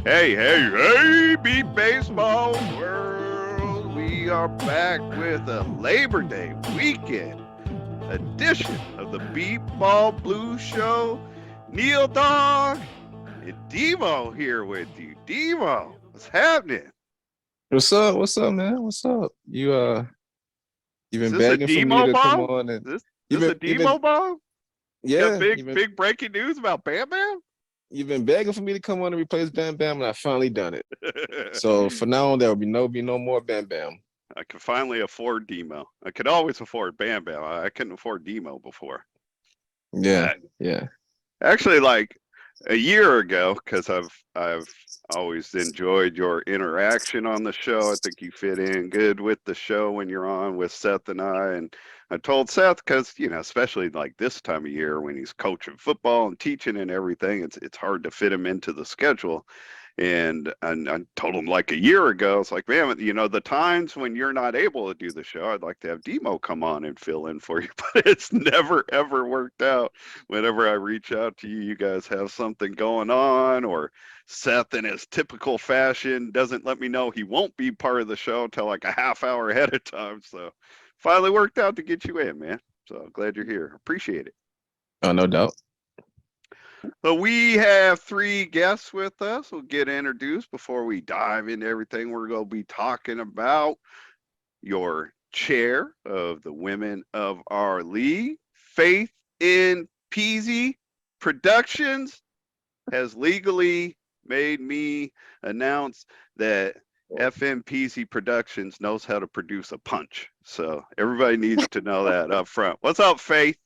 Hey, hey, hey, Beat Baseball World. We are back with a Labor Day weekend edition of the Beat Ball Blues Show. Neil Dog and Demo here with you. Demo, what's happening? What's up? What's up, man? What's up? You've Is been this a begging for me Demo to come ball? on and This a you've been Demo ball? Got yeah, big breaking news about Bam Bam? you've been begging for me to come on and replace Bam Bam, and I finally done it. So for now on, there will be no more Bam Bam. I can finally afford Demo. I could always afford Bam Bam. I couldn't afford Demo before. Yeah, Uh, yeah. Actually, like a year ago, because I've always enjoyed your interaction on the show. I think you fit in good with the show when you're on with Seth and I. And I told Seth because especially like this time of year when he's coaching football and teaching and everything, it's hard to fit him into the schedule. And I told him like a year ago, it's like, man, the times when you're not able to do the show, I'd like to have Demo come on and fill in for you, but it's never ever worked out. Whenever I reach out to you, you guys have something going on, or Seth, in his typical fashion, doesn't let me know he won't be part of the show until like a half hour ahead of time. So finally worked out to get you in, man. So glad you're here. Appreciate it. Oh, no doubt. So we have three guests with us. We'll get introduced before we dive into everything we're going to be talking about. Your chair of the Women of Our League, Faith in Peasy Productions, has legally made me announce that FMPZ Productions knows how to produce a punch. So everybody needs to know that up front. What's up, Faith?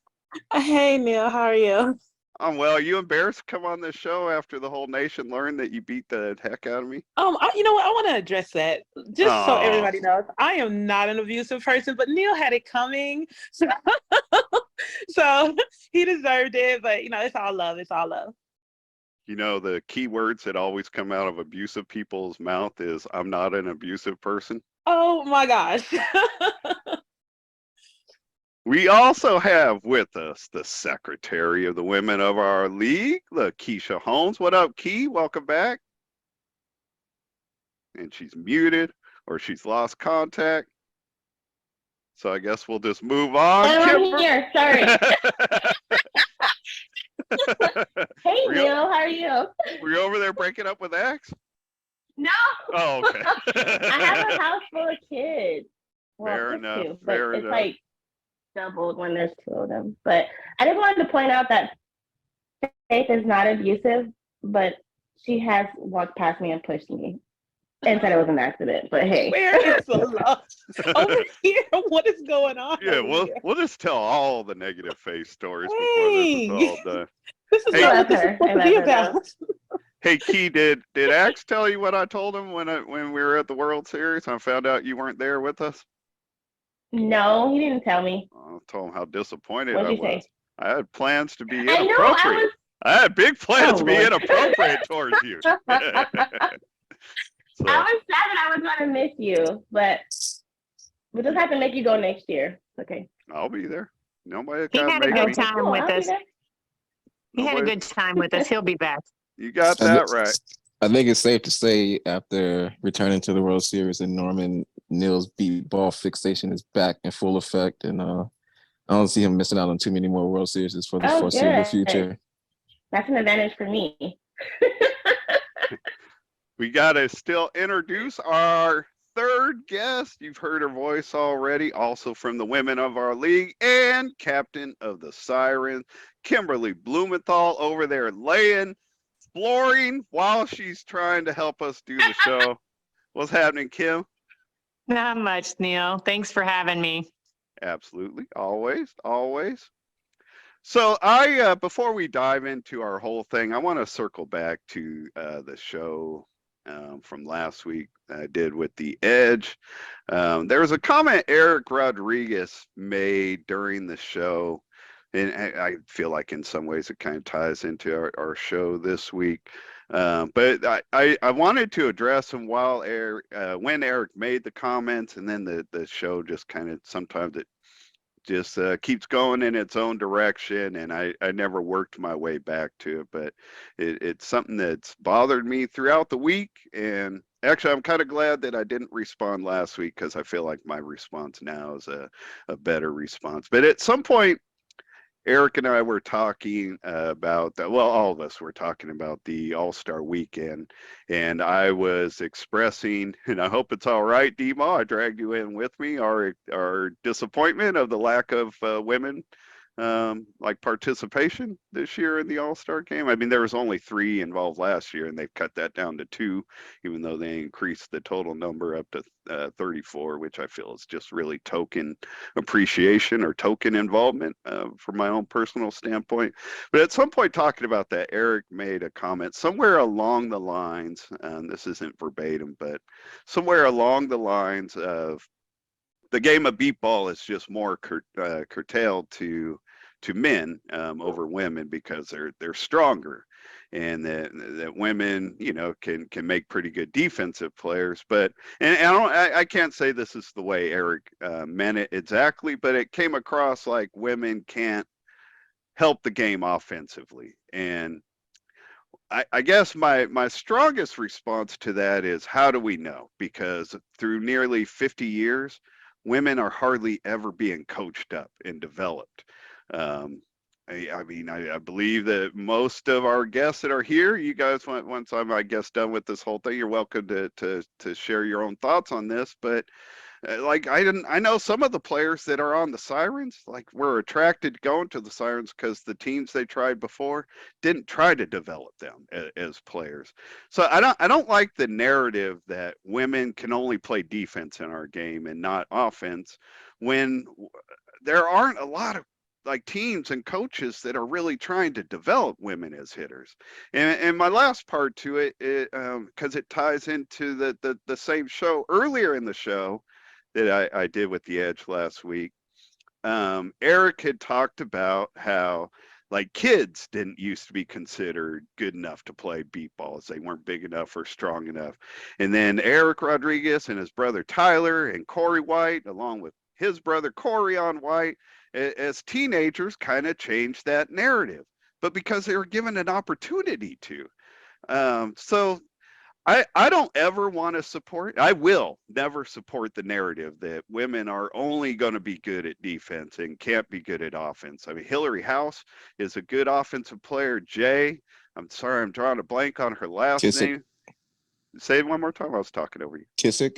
Hey Neil, how are you? I'm well. Are you embarrassed to come on this show after the whole nation learned that you beat the heck out of me? You know what? I want to address that just so Oh, everybody knows. I am not an abusive person, but Neil had it coming, so, so he deserved it. But it's all love. It's all love. the key words that always come out of abusive people's mouth is I'm not an abusive person. Oh my gosh. We also have with us the secretary of the Women of Our League, Lakeisha Holmes. What up, Key? Welcome back. And she's muted or she's lost contact. So I guess we'll just move on. I'm Kimber. here. Sorry. Hey, were, you, Neil. How are you? were you over there breaking up with X? No. Oh, okay. I have a house full of kids. Well, Fair just enough. two, but Fair it's enough. like doubled when there's two of them. But I just wanted to point out that Faith is not abusive, but she has walked past me and pushed me and said it was an accident. But hey. Where is the love over here? What is going on Yeah, over we'll here? we'll just tell all the negative face stories before this is Hey, all done. this is Hey, not I what love this is her. supposed I to be love her though. about. hey, Key, did Axe tell you what I told him when we were at the World Series? I found out you weren't there with us. No, he didn't tell me. I told him how disappointed What'd I you was. say? I had plans to be I know. I inappropriate. was. I had big plans Oh to be Lord. inappropriate towards you. I So was sad that I was gonna miss you, but we'll just have to make you go next year. Okay. I'll be there. Nobody He got to had a make good me. Okay, time cool. with I'll be us. there. He had a Nobody. good time with us. He'll be back. You got I, th- that right. I think it's safe to say after returning to the World Series and Norman Neal's beat ball fixation is back in full effect, and I don't see him missing out on too many more World Series for the Oh, foreseeable good. future. That's an advantage for me. We got to still introduce our third guest. You've heard her voice already, also from the Women of Our League and captain of the Sirens, Kimberly Blumenthal, over there laying, flooring while she's trying to help us do the show. What's happening, Kim? Not much, Neil. Thanks for having me. Absolutely. Always, always. So I before we dive into our whole thing, I want to circle back to the show from last week I did with the Edge. There was a comment Eric Rodriguez made during the show, and I feel like in some ways it kind of ties into our show this week. But I wanted to address him while Eric when Eric made the comments, and then the show just kind of sometimes it just keeps going in its own direction, and I never worked my way back to it, but it's something that's bothered me throughout the week. And actually, I'm kind of glad that I didn't respond last week, because I feel like my response now is a better response. But at some point, Eric and I were talking about that. Well, all of us were talking about the All-Star Weekend, and I was expressing, and I hope it's all right, Demo, I dragged you in with me, our disappointment of the lack of women like participation this year in the All-Star game. I mean, there was only 3 involved last year, and they've cut that down to 2, even though they increased the total number up to 34, which I feel is just really token appreciation or token involvement from my own personal standpoint. But at some point talking about that, Eric made a comment somewhere along the lines, and this isn't verbatim, but somewhere along the lines of the game of beat ball is just more curtailed to men over women, because they're stronger, and that women, you know, can make pretty good defensive players. But and I can't say this is the way Eric meant it exactly, but it came across like women can't help the game offensively. And I guess my strongest response to that is, how do we know? Because through nearly 50 years, women are hardly ever being coached up and developed. I mean, I believe that most of our guests that are here, you guys, once I'm, I guess, done with this whole thing, you're welcome to share your own thoughts on this. But like, I know some of the players that are on the Sirens, like, were attracted going to the Sirens because the teams they tried before didn't try to develop them as players. So I don't like the narrative that women can only play defense in our game and not offense, when there aren't a lot of like teams and coaches that are really trying to develop women as hitters. And my last part to it, because it ties into the same show earlier in the show that I did with the Edge last week. Eric had talked about how, like, kids didn't used to be considered good enough to play beat balls. They weren't big enough or strong enough. And then Eric Rodriguez and his brother Tyler and Corey White, along with his brother Corey on White, as teenagers, kind of changed that narrative, but because they were given an opportunity to. So I don't ever want to support, I will never support the narrative that women are only going to be good at defense and can't be good at offense. I mean, Hillary House is a good offensive player. Jay, I'm sorry, I'm drawing a blank on her last Kissick. name. Say it one more time. I was talking over you. Kissick.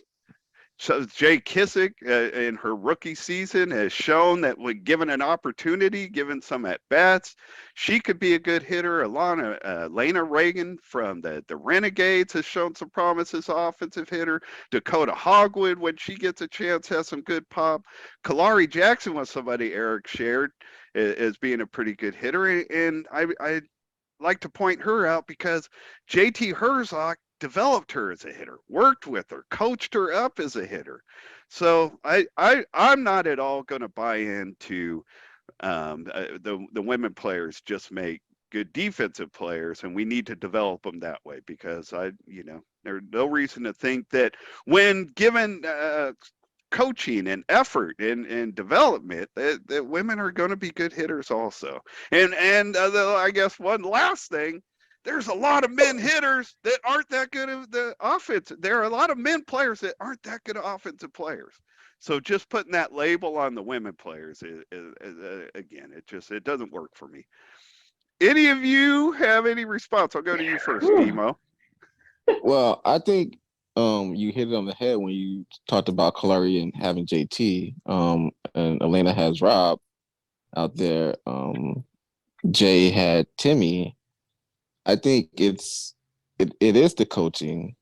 So Jay Kissick in her rookie season has shown that when given an opportunity, given some at bats, she could be a good hitter. Lena Reagan from the Renegades has shown some promise as an offensive hitter. Dakota Hogwood, when she gets a chance, has some good pop. Kalari Jackson was somebody Eric shared as being a pretty good hitter, and I like to point her out because JT Herzog developed her as a hitter, worked with her, coached her up as a hitter. So I'm not at all going to buy into the women players just make good defensive players, and we need to develop them that way, because there's no reason to think that when given coaching and effort and development, that women are going to be good hitters also. And I guess one last thing, there's a lot of men hitters that aren't that good at the offense. There are a lot of men players that aren't that good at offensive players. So just putting that label on the women players is again, it doesn't work for me. Any of you have any response? I'll go to you first, Demo. Well, I think you hit it on the head when you talked about Kalari and having JT. And Elena has Rob out there. Jay had Timmy. I think it is the coaching.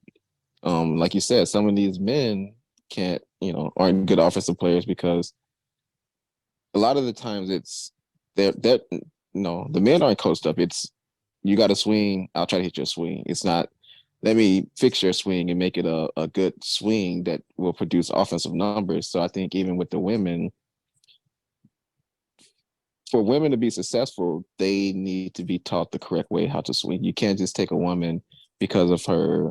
Like you said, some of these men aren't good offensive players because a lot of the times the men aren't coached up. It's, you got to swing, I'll try to hit your swing. It's not, let me fix your swing and make it a good swing that will produce offensive numbers. So I think even with the women, for women to be successful, they need to be taught the correct way how to swing. You can't just take a woman because of her.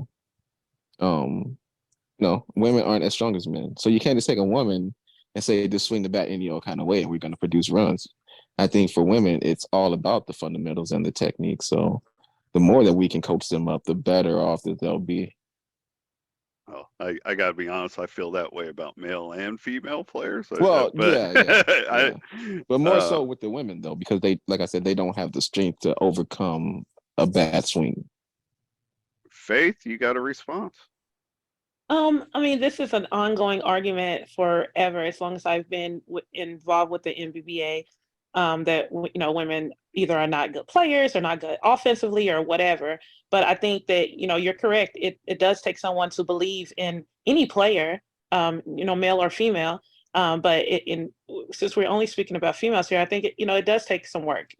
No, women aren't as strong as men. So you can't just take a woman and say just swing the bat any old kind of way and we're going to produce runs. I think for women, it's all about the fundamentals and the technique. So the more that we can coach them up, the better off that they'll be. Oh, I gotta be honest. I feel that way about male and female players. Well, But yeah. But more so with the women though, because they, like I said, they don't have the strength to overcome a bad swing. Faith, you got a response? I mean, this is an ongoing argument forever, as long as I've been involved with the NBBA, that women either are not good players or not good offensively or whatever. But I think that you're correct. It does take someone to believe in any player, male or female. But since we're only speaking about females here, I think it does take some work.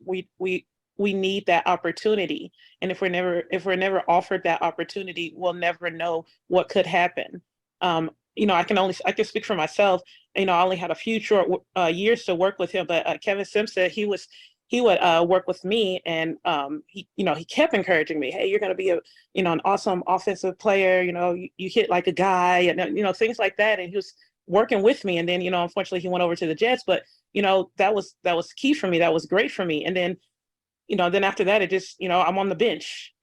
We need that opportunity, and if we're never offered that opportunity, we'll never know what could happen. I can speak for myself. I only had a few short years to work with him, but Kevin Simpson, he would work with me, and he kept encouraging me. Hey, you're going to be an awesome offensive player. You hit like a guy, and things like that. And he was working with me, and then unfortunately he went over to the Jets, but that was key for me. That was great for me, and then. Then after that, it just, I'm on the bench.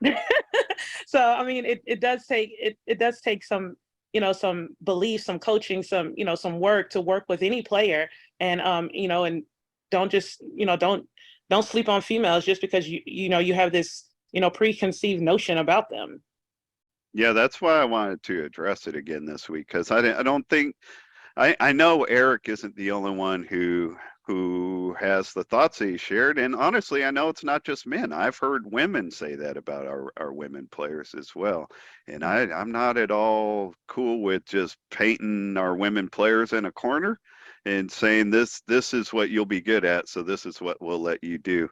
So, I mean, it does take some, some belief, some coaching, some work to work with any player. And, and don't just, don't sleep on females just because you have this, preconceived notion about them. Yeah, that's why I wanted to address it again this week, because I don't think I know Eric isn't the only one who has the thoughts that he shared. And honestly, I know it's not just men. I've heard women say that about our women players as well. And I'm not at all cool with just painting our women players in a corner and saying this is what you'll be good at, so this is what we'll let you do.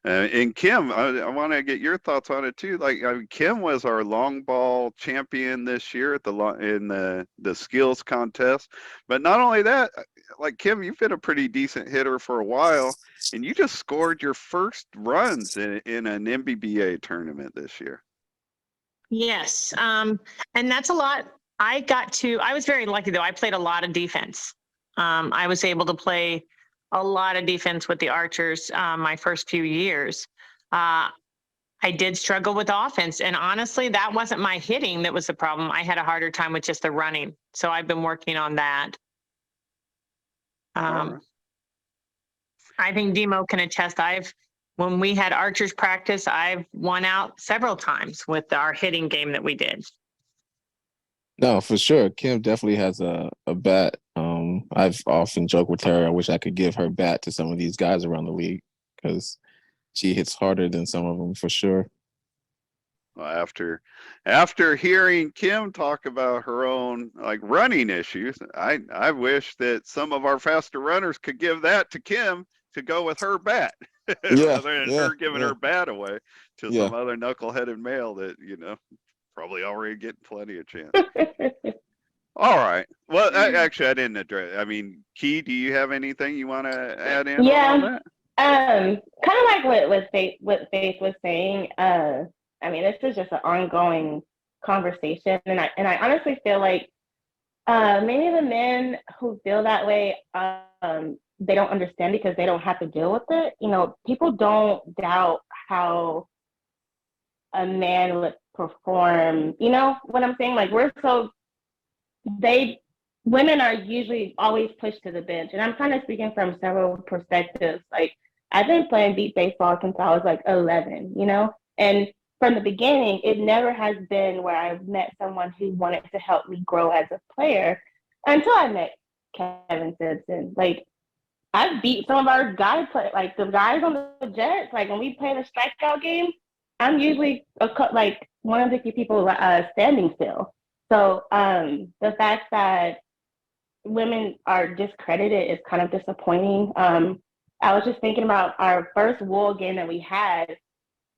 And Kim, I want to get your thoughts on it too. Like Kim was our long ball champion this year at in the skills contest. But not only that, like Kim, you've been a pretty decent hitter for a while, and you just scored your first runs in an NBBA tournament this year. Yes, and that's a lot. I was very lucky though. I played a lot of defense. I was able to play a lot of defense with the Archers my first few years. I did struggle with offense, and honestly, that wasn't my hitting that was the problem. I had a harder time with just the running, so I've been working on that. Right. I think Demo can attest. When we had Archers practice, I've won out several times with our hitting game that we did. No, for sure. Kim definitely has a bat. I've often joked with her, I wish I could give her bat to some of these guys around the league because she hits harder than some of them for sure. Well, after hearing Kim talk about her own like running issues, I wish that some of our faster runners could give that to Kim to go with her bat. Rather than her giving her bat away to some other knuckleheaded male that, probably already getting plenty of chance. All right. Well, actually, I didn't address. I mean, Key, do you have anything you want to add in on that? Kind of like what Faith was saying. I mean, this is just an ongoing conversation, and I honestly feel like maybe the men who feel that way, they don't understand because they don't have to deal with it. People don't doubt how a man would perform. You know what I'm saying? Like women are usually always pushed to the bench, and I'm kind of speaking from several perspectives. Like I've been playing beat baseball since I was like 11, and from the beginning, it never has been where I've met someone who wanted to help me grow as a player until I met Kevin Simpson. Like I've beat some of our guys, like the guys on the Jets. Like when we play the strikeout game, I'm usually like one of the few people standing still. So the fact that women are discredited is kind of disappointing. I was just thinking about our first Wool game that we had.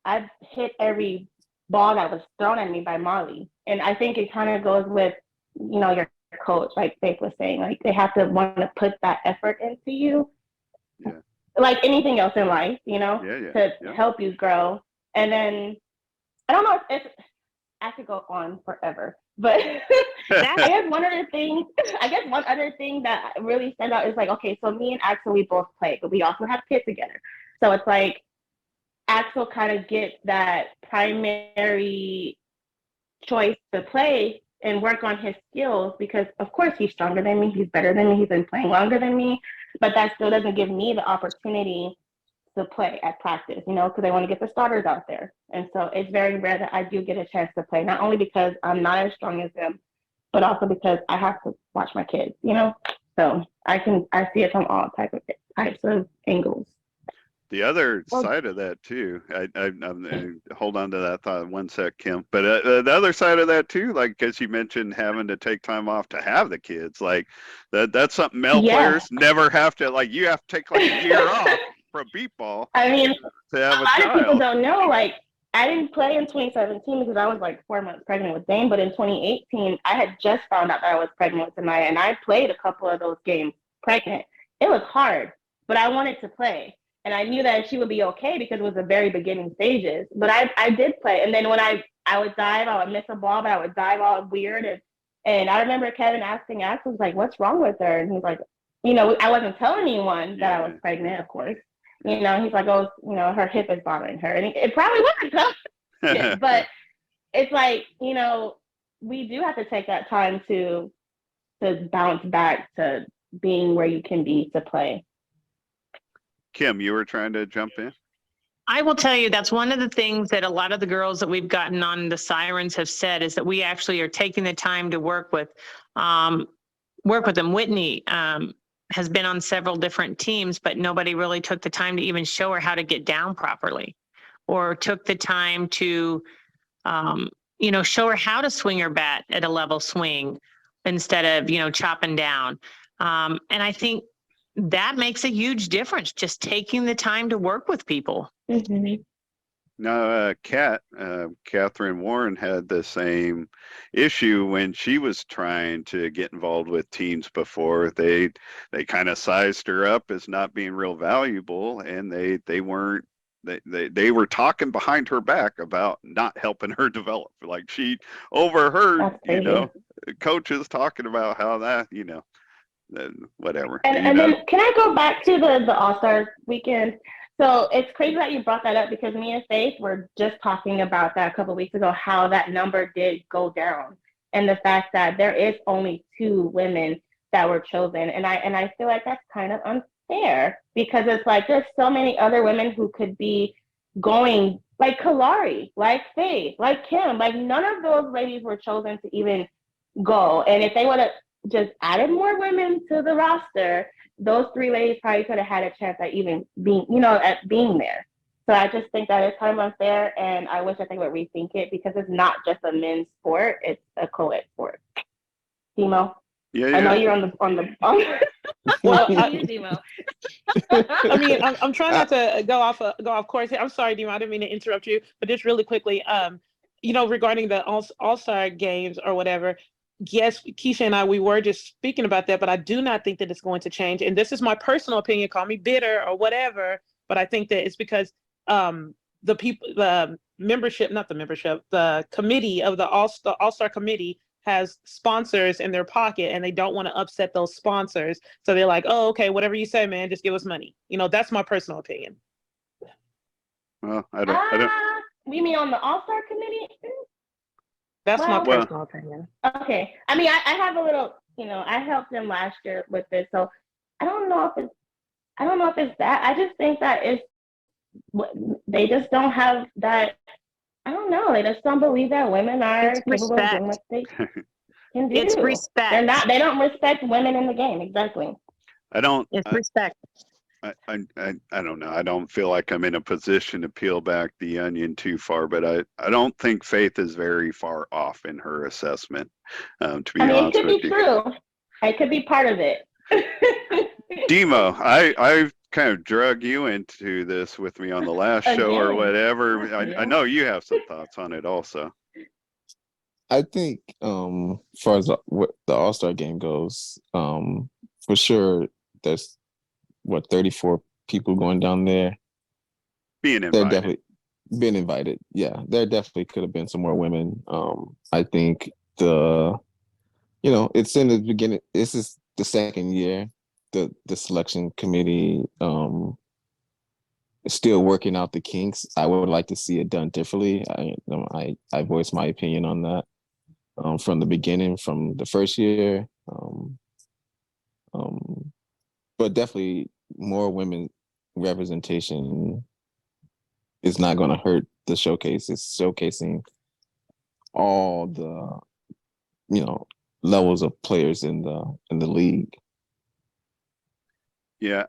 I hit every ball that was thrown at me by Molly. And I think it kind of goes with, your coach, like Faith was saying, like they have to want to put that effort into you. Yeah. Like anything else in life, to help you grow. And then, I don't know if I could go on forever, but I guess one other thing, that really stands out is like, okay, so me and Axel, we both play, but we also have kids together. So it's like Axel kind of gets that primary choice to play and work on his skills because, of course, he's stronger than me, he's better than me, he's been playing longer than me, but that still doesn't give me the opportunity to play at practice, because I want to get the starters out there. And so it's very rare that I do get a chance to play, not only because I'm not as strong as them, but also because I have to watch my kids, So I see it from all types of angles. The other side of that too, I hold on to that thought one sec, Kim. But the other side of that too, like because you mentioned having to take time off to have the kids, like that's something male players never have to. Like you have to take like a year off from beat ball. I mean, to have a lot of people don't know. Like I didn't play in 2017 because I was like 4 months pregnant with Dane. But in 2018, I had just found out that I was pregnant with Anaya, and I played a couple of those games pregnant. It was hard, but I wanted to play. And I knew that she would be okay because it was the very beginning stages. But I did play. And then when I would dive, I would miss a ball, but I would dive all weird. And I remember Kevin asking Axel, like, what's wrong with her? And he's like, I wasn't telling anyone that I was pregnant, of course. He's like, oh, her hip is bothering her. And it probably was. But it's like, we do have to take that time to bounce back to being where you can be to play. Kim, you were trying to jump in? I will tell you that's one of the things that a lot of the girls that we've gotten on the Sirens have said is that we actually are taking the time to work with them. Whitney has been on several different teams, but nobody really took the time to even show her how to get down properly or took the time to, show her how to swing her bat at a level swing instead of, chopping down. And I think that makes a huge difference, just taking the time to work with people. Mm-hmm. No, Catherine Warren had the same issue when she was trying to get involved with teams before. They kind of sized her up as not being real valuable, and they were talking behind her back about not helping her develop. Like she overheard, coaches talking about how that, whatever. And then can I go back to the All-Star weekend? So it's crazy that you brought that up because me and Faith were just talking about that a couple of weeks ago, how that number did go down and the fact that there is only 2 women that were chosen. And I feel like that's kind of unfair because it's like there's so many other women who could be going, like Kalari, like Faith, like Kim. Like none of those ladies were chosen to even go. And if they would have just added more women to the roster, those 3 ladies probably could have had a chance at even being, at being there. So I just think that it's kind of unfair, and I wish they would rethink it because it's not just a men's sport; it's a co-ed sport. Demo, yeah. I know you're on the. Well, Demo. I mean, I'm trying not to go off course here. I'm sorry, Demo. I didn't mean to interrupt you, but just really quickly, regarding the All-Star games or whatever. Yes, Keisha and we were just speaking about that, but I do not think that it's going to change. And this is my personal opinion. Call me bitter or whatever, but I think that it's because the committee of the All-Star committee has sponsors in their pocket, and they don't want to upset those sponsors. So they're like, "Oh, okay, whatever you say, man, just give us money." That's my personal opinion. Well, I don't. We mean on the All-Star committee? That's my personal opinion. Okay. I mean, I have a little, I helped them last year with this, so I don't know if it's that. I just think that they just don't have that. I don't know. They just don't believe that women are capable of doing what they can do. It's respect. They don't respect women in the game. Exactly. I don't. It's respect. I don't know. I don't feel like I'm in a position to peel back the onion too far, but I don't think Faith is very far off in her assessment. To be honest with you, it could be true. I could be part of it. Demo, I kind of drug you into this with me on the last show or whatever. I know you have some thoughts on it also. I think, as far as what the All-Star game goes, for sure, there's 34 people going down there. Being invited. They're definitely being invited. Yeah, there definitely could have been some more women. I think the it's in the beginning. This is the second year. The selection committee is still working out the kinks. I would like to see it done differently. I voiced my opinion on that from the beginning, from the first year. But definitely more women representation is not going to hurt the showcase. It's showcasing all the levels of players in the league. Yeah,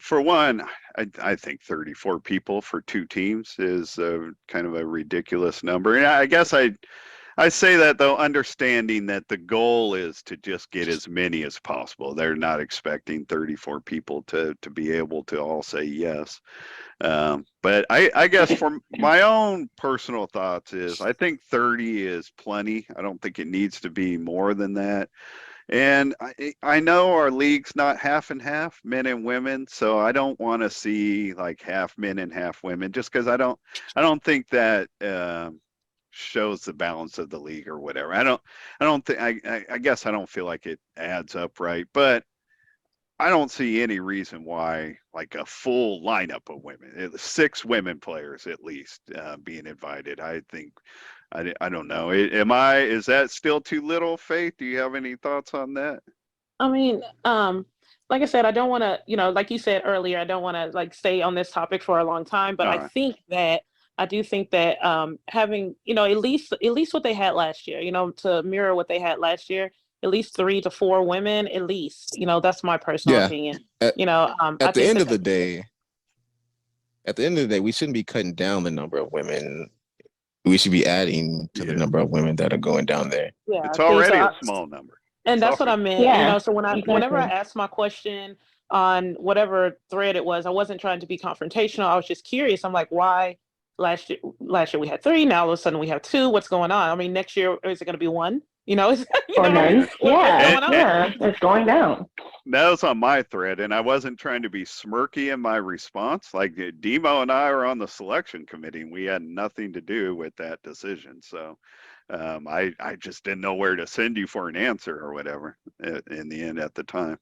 for one, I think 34 people for two teams is kind of a ridiculous number. And I guess I say that though, understanding that the goal is to just get as many as possible. They're not expecting 34 people to be able to all say yes. But I guess for my own personal thoughts is I think 30 is plenty. I don't think it needs to be more than that. And I know our league's not half and half, men and women, so I don't want to see like half men and half women, just because I don't think that shows the balance of the league or whatever. I don't think I guess I don't feel like it adds up right, but I don't see any reason why like a full lineup of women, 6 women players at least being invited. I think I don't know. Is that still too little, Faith? Do you have any thoughts on that? I mean, like I said, I don't want to, like you said earlier, I don't want to like stay on this topic for a long time, but All I right. think that I do think that having, at least what they had last year, to mirror what they had last year, at least 3 to 4 women, at least, that's my personal Yeah. opinion. At, I at the think end that of the day, we shouldn't be cutting down the number of women. We should be adding to the Yeah. number of women that are going down there. yeah, It's see, already a small number. and It's that's what I already, meant, Yeah, so whenever I exactly. asked my question on whatever thread it was, I wasn't trying to be confrontational. I was just curious. I'm like, why last year we had 3, now all of a sudden we have 2. What's going on? I mean, next year is it going to be 1? Is, Or what I mean? none. Yeah, What's going on? yeah, it's going down. that was on my thread, and I wasn't trying to be smirky in my response. Like Demo and I are on the selection committee, and we had nothing to do with that decision. So I just didn't know where to send you for an answer or whatever in the end at the time.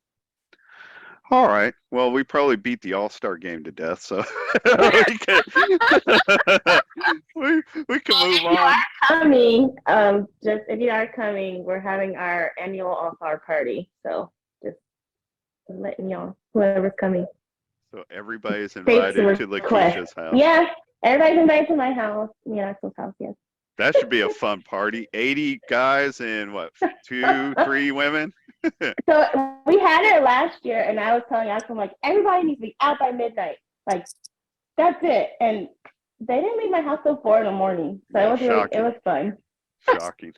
All right. Well, we probably beat the All-Star game to death, so we can we can move on. Coming, just if you are coming, we're having our annual all-star party. So just letting y'all, whoever's coming. So everybody's Faith's invited to request. Lakeisha's house. Yeah, everybody's invited to my house. Mia's house, yes. That should be a fun party. 80 guys and what, 2, 3 women? So we had it last year, and I was telling Alex, I'm like, everybody needs to be out by midnight. Like, that's it. And they didn't leave my house till 4 in the morning. So it was fun. Shocking.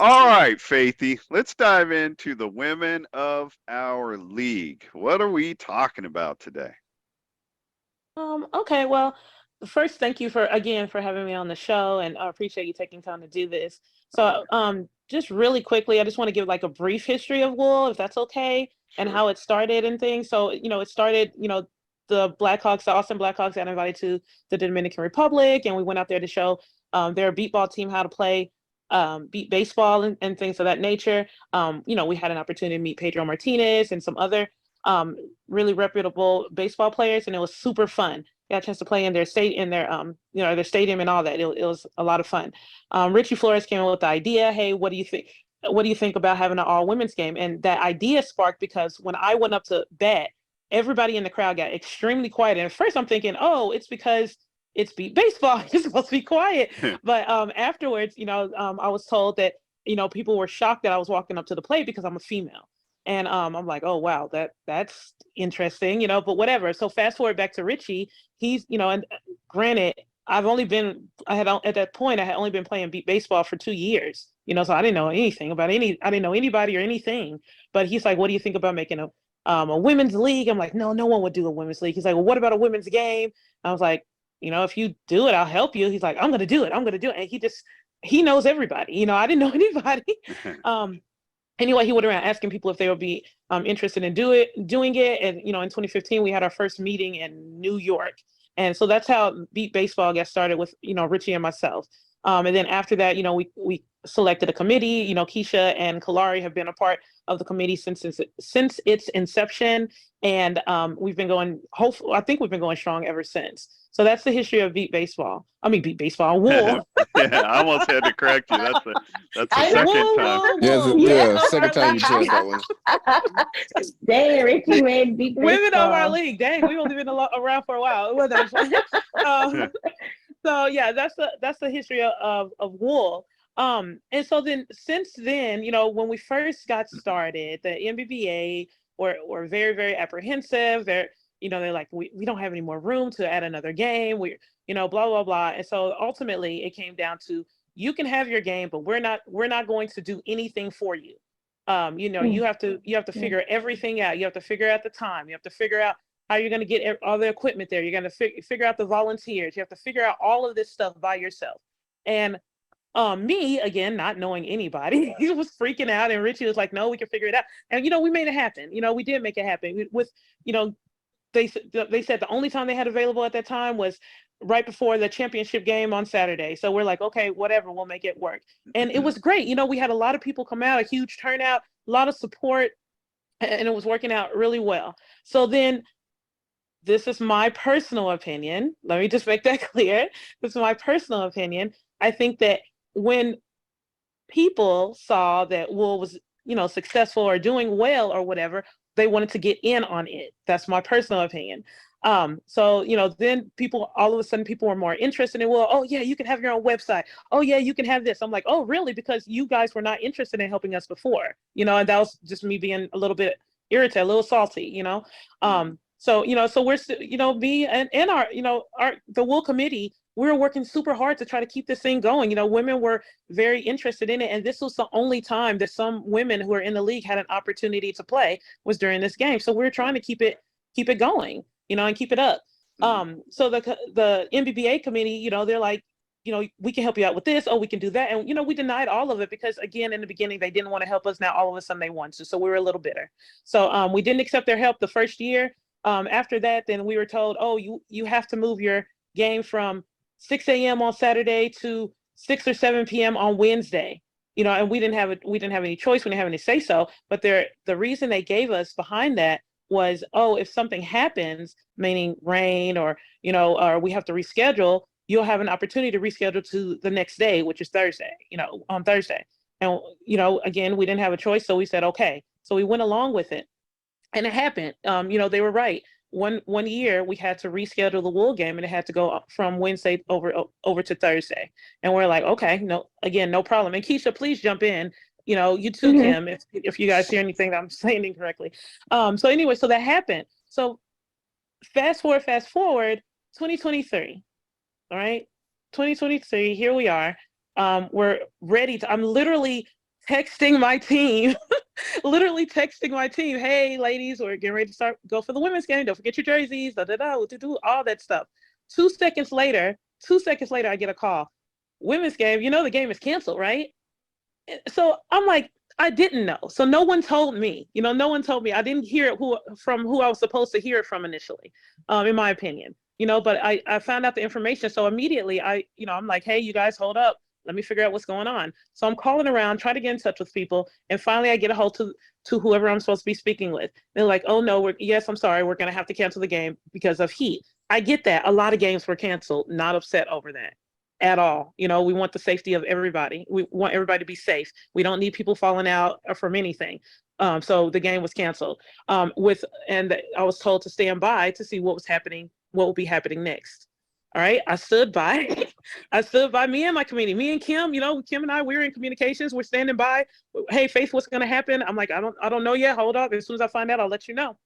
All right, Faithy, let's dive into the women of our league. What are we talking about today? Okay, well, first, thank you for having me on the show, and I appreciate you taking time to do this. So, just really quickly, I just want to give like a brief history of wool, if that's okay, and how it started and things. So, it started, the Austin Blackhawks got invited to the Dominican Republic, and we went out there to show their beat ball team how to play beat baseball and things of that nature. We had an opportunity to meet Pedro Martinez and some other really reputable baseball players, and it was super fun. Got a chance to play in their their stadium and all that. It was a lot of fun. Richie Flores came up with the idea. Hey, what do you think? What do you think about having an all women's game? And that idea sparked because when I went up to bat, everybody in the crowd got extremely quiet. And at first, I'm thinking, oh, it's because it's beat baseball. You're supposed to be quiet. But afterwards, I was told that people were shocked that I was walking up to the plate because I'm a female. And I'm like, oh wow, that's interesting, but whatever. So fast forward back to Richie, he's, and granted, at that point I had only been playing beat baseball for 2 years, so I didn't know anything about I didn't know anybody or anything. But he's like, what do you think about making a women's league? I'm like, no one would do a women's league. He's like, well, what about a women's game? I was like, if you do it, I'll help you. He's like, I'm gonna do it. And he knows everybody. I didn't know anybody. Anyway, he went around asking people if they would be interested in doing it. And, in 2015, we had our first meeting in New York. And so that's how Beat Baseball got started with, Richie and myself. And then after that, we selected a committee. You know, Keisha and Kalari have been a part of the committee since its inception, and we've been going. Hopefully, I think we've been going strong ever since. So that's the history of Beat Baseball. I mean, Beat Baseball, Wool. Yeah, I almost had to correct you. That's the I know. second Wool, time. wool, Yeah, wool. yeah. Second time you said that one. Dang, Ricky made Beat Women of our Baseball. league. Dang, we've only been around for a while. It wasn't fun. So yeah, that's the history of Wool. And so then since then, you know, when we first got started, the NBBA were very, very apprehensive. They're like, we don't have any more room to add another game. You know, blah, blah, blah. And so ultimately it came down to, you can have your game, but we're not going to do anything for you. You know, you have to figure everything out. You have to figure out the time. You have to figure out how you're going to get all the equipment there. You're going to figure out the volunteers. You have to figure out all of this stuff by yourself. And me, again, not knowing anybody, he was freaking out, and Richie was like, no, we can figure it out. And, you know, we made it happen. You know, we did make it happen with, you know, they said the only time they had available at that time was right before the championship game on Saturday. So we're like, okay, whatever, we'll make it work. And it was great. You know, we had a lot of people come out, a huge turnout, a lot of support, and it was working out really well. So then, this is my personal opinion. Let me just make that clear. This is my personal opinion. I think that when people saw that Wool was, you know, successful or doing well or whatever, they wanted to get in on it. That's my personal opinion. So, you know, then all of a sudden people were more interested in, well, oh yeah, you can have your own website. Oh yeah, you can have this. I'm like, oh really? Because you guys were not interested in helping us before, you know, and that was just me being a little bit irritated, a little salty, you know? So, you know, so we're, you know, me and our, you know, the Wool committee, we were working super hard to try to keep this thing going. You know, women were very interested in it. And this was the only time that some women who are in the league had an opportunity to play, was during this game. So we were trying to keep it going, you know, and keep it up. So the NBBA committee, you know, they're like, you know, we can help you out with this. Oh, we can do that. And, you know, we denied all of it because, again, in the beginning, they didn't want to help us. Now, all of a sudden they want to. So we were a little bitter. So we didn't accept their help the first year. After that, then we were told, oh, you have to move your game from 6 a.m. on Saturday to 6 or 7 p.m. on Wednesday. You know, and we didn't have any choice. We didn't have any say so. But the reason they gave us behind that was, oh, if something happens, meaning rain or, you know, or we have to reschedule, you'll have an opportunity to reschedule to the next day, which is Thursday, you know, on Thursday. And, you know, again, we didn't have a choice. So we said, okay. So we went along with it. And it happened. You know, they were right. One year we had to reschedule the Wool game, and it had to go from Wednesday over to Thursday. And we're like, okay, no problem. And Keisha, please jump in. You know, you too, Kim, if you guys hear anything that I'm saying incorrectly. So anyway, so that happened. So fast forward, 2023. All right, 2023. Here we are. We're ready to. I'm literally texting my team. Hey ladies, we're getting ready to go for the women's game. Don't forget your jerseys, all that stuff. 2 seconds later, I get a call. Women's game, you know, the game is canceled, right? So I'm like, I didn't know. So no one told me, you know, I didn't hear it from who I was supposed to hear it from initially, in my opinion, you know, but I found out the information. So immediately I'm like, hey, you guys, hold up. Let me figure out what's going on. So I'm calling around, trying to get in touch with people. And finally I get a hold to whoever I'm supposed to be speaking with. They're like, oh no, I'm sorry. We're going to have to cancel the game because of heat. I get that. A lot of games were canceled, not upset over that at all. You know, we want the safety of everybody. We want everybody to be safe. We don't need people falling out from anything. So the game was canceled and I was told to stand by to see what was happening, what will be happening next. All right. I stood by me and my committee, me and Kim, you know, Kim and I, we're in communications. We're standing by. Hey, Faith, what's going to happen? I'm like, I don't know yet. Hold up. As soon as I find out, I'll let you know.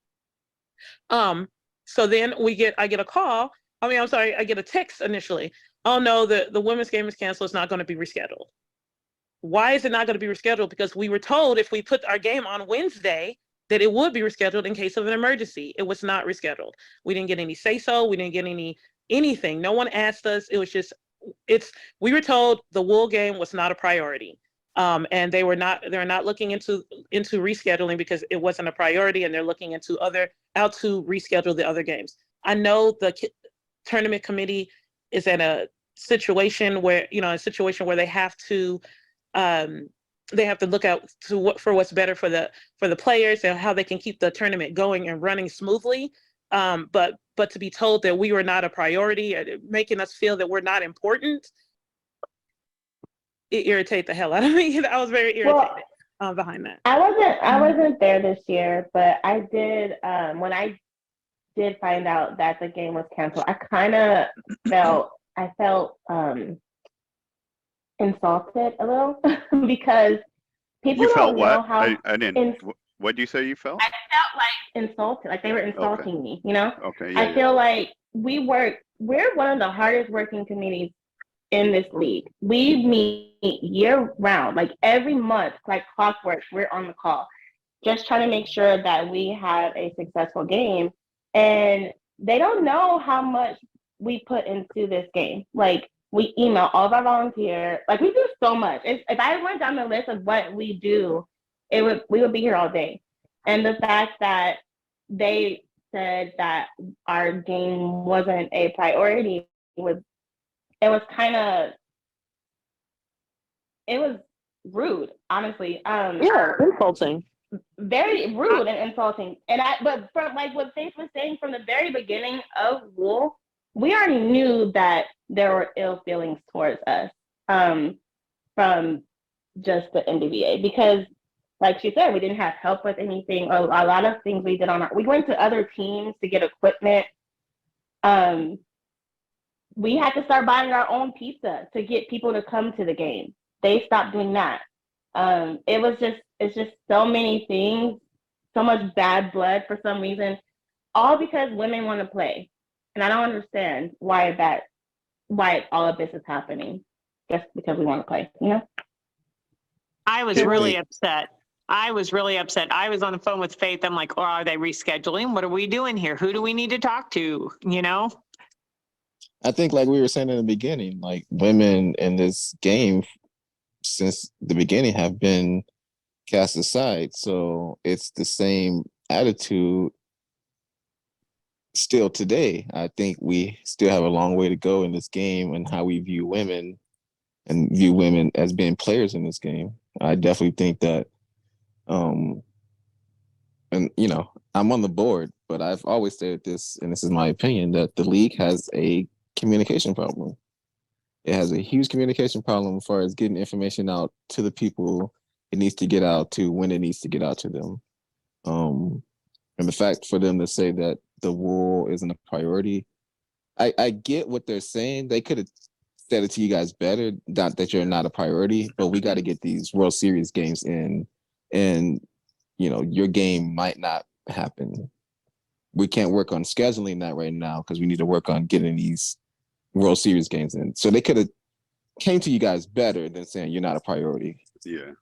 So then I get a call. I get a text initially. Oh no, the women's game is canceled. It's not going to be rescheduled. Why is it not going to be rescheduled? Because we were told if we put our game on Wednesday, that it would be rescheduled in case of an emergency. It was not rescheduled. We didn't get any say-so. We didn't get anything. No one asked us. It was just, we were told the Wool game was not a priority. And they're not looking into rescheduling because it wasn't a priority, and they're looking into how to reschedule the other games. I know the tournament committee is in a situation where they have to they have to look out to for what's better for the players and how they can keep the tournament going and running smoothly. But to be told that we were not a priority, making us feel that we're not important, it irritates the hell out of me. I was very irritated behind that. I wasn't there this year, but I did when I did find out that the game was canceled. I kind of felt insulted a little because people You felt don't know what? how. I didn't. What did you say you felt? I felt like insulted, like they were insulting me. You know. Okay. I feel like we're one of the hardest working committees in this league. We meet year round, like every month, like clockwork. We're on the call, just trying to make sure that we have a successful game. And they don't know how much we put into this game. Like we email all of our volunteers. Like we do so much. If I went down the list of what we do, we would be here all day. And the fact that they said that our game wasn't a priority was rude, honestly. Yeah, insulting. Very rude and insulting. But from like what Faith was saying from the very beginning of Wool, we already knew that there were ill feelings towards us from just the NBBA because, like she said, we didn't have help with anything. A lot of things we did we went to other teams to get equipment. We had to start buying our own pizza to get people to come to the game. They stopped doing that. It's just so many things, so much bad blood for some reason, all because women want to play. And I don't understand why all of this is happening just because we want to play, you know? I was really upset. I was on the phone with Faith. I'm like, oh, are they rescheduling? What are we doing here? Who do we need to talk to? You know? I think like we were saying in the beginning, like women in this game since the beginning have been cast aside. So it's the same attitude still today. I think we still have a long way to go in this game and how we view women and view women as being players in this game. I definitely think that and you know, I'm on the board, but I've always said this, and this is my opinion, that the league has a communication problem. It has a huge communication problem as far as getting information out to the people it needs to get out to when it needs to get out to them. And the fact for them to say that the Wool isn't a priority, I get what they're saying. They could have said it to you guys better, not that you're not a priority, but we got to get these World Series games in, and you know, your game might not happen. We can't work on scheduling that right now because we need to work on getting these World Series games in. So they could have came to you guys better than saying you're not a priority. Yeah.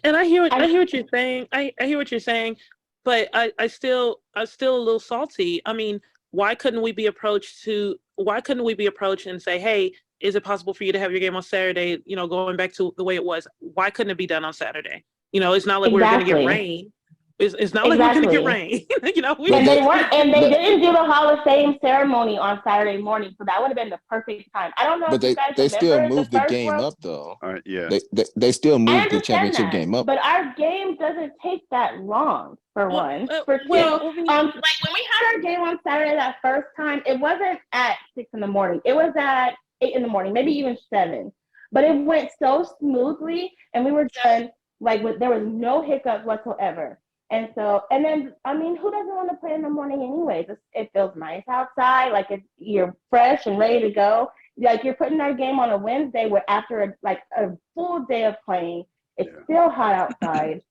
And I hear what you're saying. I hear what you're saying, but I'm still a little salty. I mean, why couldn't we be approached and say, hey, is it possible for you to have your game on Saturday? You know, going back to the way it was. Why couldn't it be done on Saturday? You know, it's not like we're going to get rain. It's not like we're going to get rain. You know, they didn't do the Hall of Fame ceremony on Saturday morning, so that would have been the perfect time. I don't know if you guys they still remember moved the game up though. Yeah. They still moved the championship game up. But our game doesn't take that long for one. For two, well, like when we had our game on Saturday that first time, it wasn't at 6 in the morning. It was at 8 in the morning, maybe even 7. But it went so smoothly, and we were done there was no hiccups whatsoever. And then, I mean, who doesn't want to play in the morning anyways? It feels nice outside. Like you're fresh and ready to go. Like you're putting our game on a Wednesday where after a full day of playing, it's still hot outside.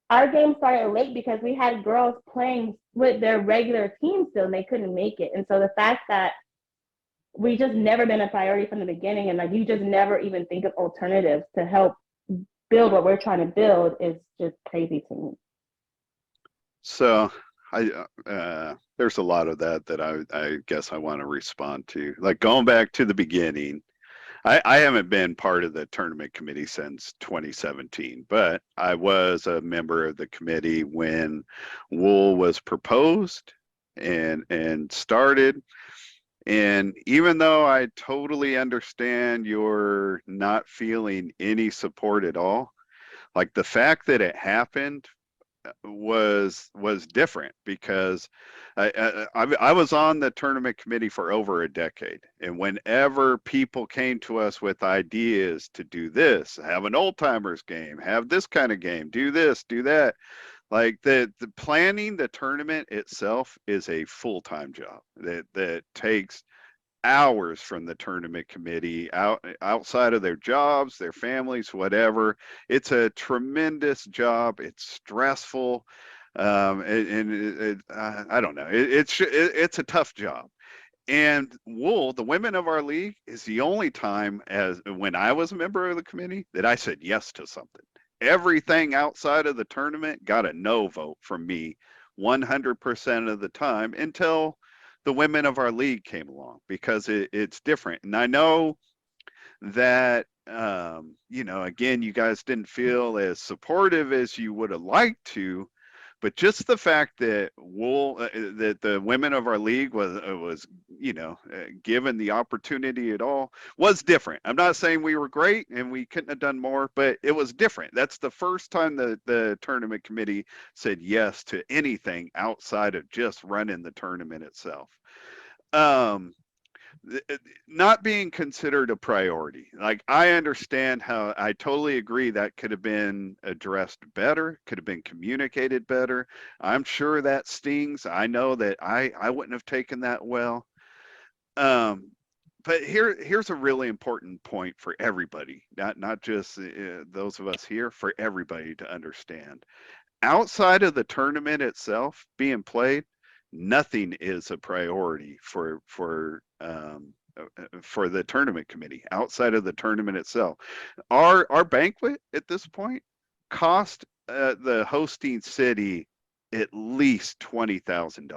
Our game started late because we had girls playing with their regular team still and they couldn't make it. And so the fact that we just never been a priority from the beginning and you just never even think of alternatives to help build what we're trying to build is just crazy to me. So there's a lot of that I guess I want to respond to. Like going back to the beginning, I haven't been part of the tournament committee since 2017, but I was a member of the committee when Wool was proposed and started. And even though I totally understand you're not feeling any support at all, like the fact that it happened was different because I was on the tournament committee for over a decade, and whenever people came to us with ideas to do this, have an old timers game, have this kind of game, do this, do that, like the planning the tournament itself is a full-time job that takes hours from the tournament committee outside of their jobs, their families, whatever. It's a tremendous job. It's stressful. I don't know. It's a tough job. And Wool, the women of our league, is the only time as when I was a member of the committee that I said yes to something. Everything outside of the tournament got a no vote from me 100% of the time until the women of our league came along, because it's different. And I know that, again, you guys didn't feel as supportive as you would have liked to, but just the fact that that the women of our league was given the opportunity at all was different. I'm not saying we were great and we couldn't have done more, but it was different. That's the first time the tournament committee said yes to anything outside of just running the tournament itself. Not being considered a priority. Like, I understand how, I totally agree that could have been addressed better, could have been communicated better. I'm sure that stings. I know that I wouldn't have taken that well. But here's a really important point for everybody, not just those of us here, for everybody to understand. Outside of the tournament itself being played, nothing is a priority for the tournament committee outside of the tournament itself. Our banquet at this point cost the hosting city at least $20,000.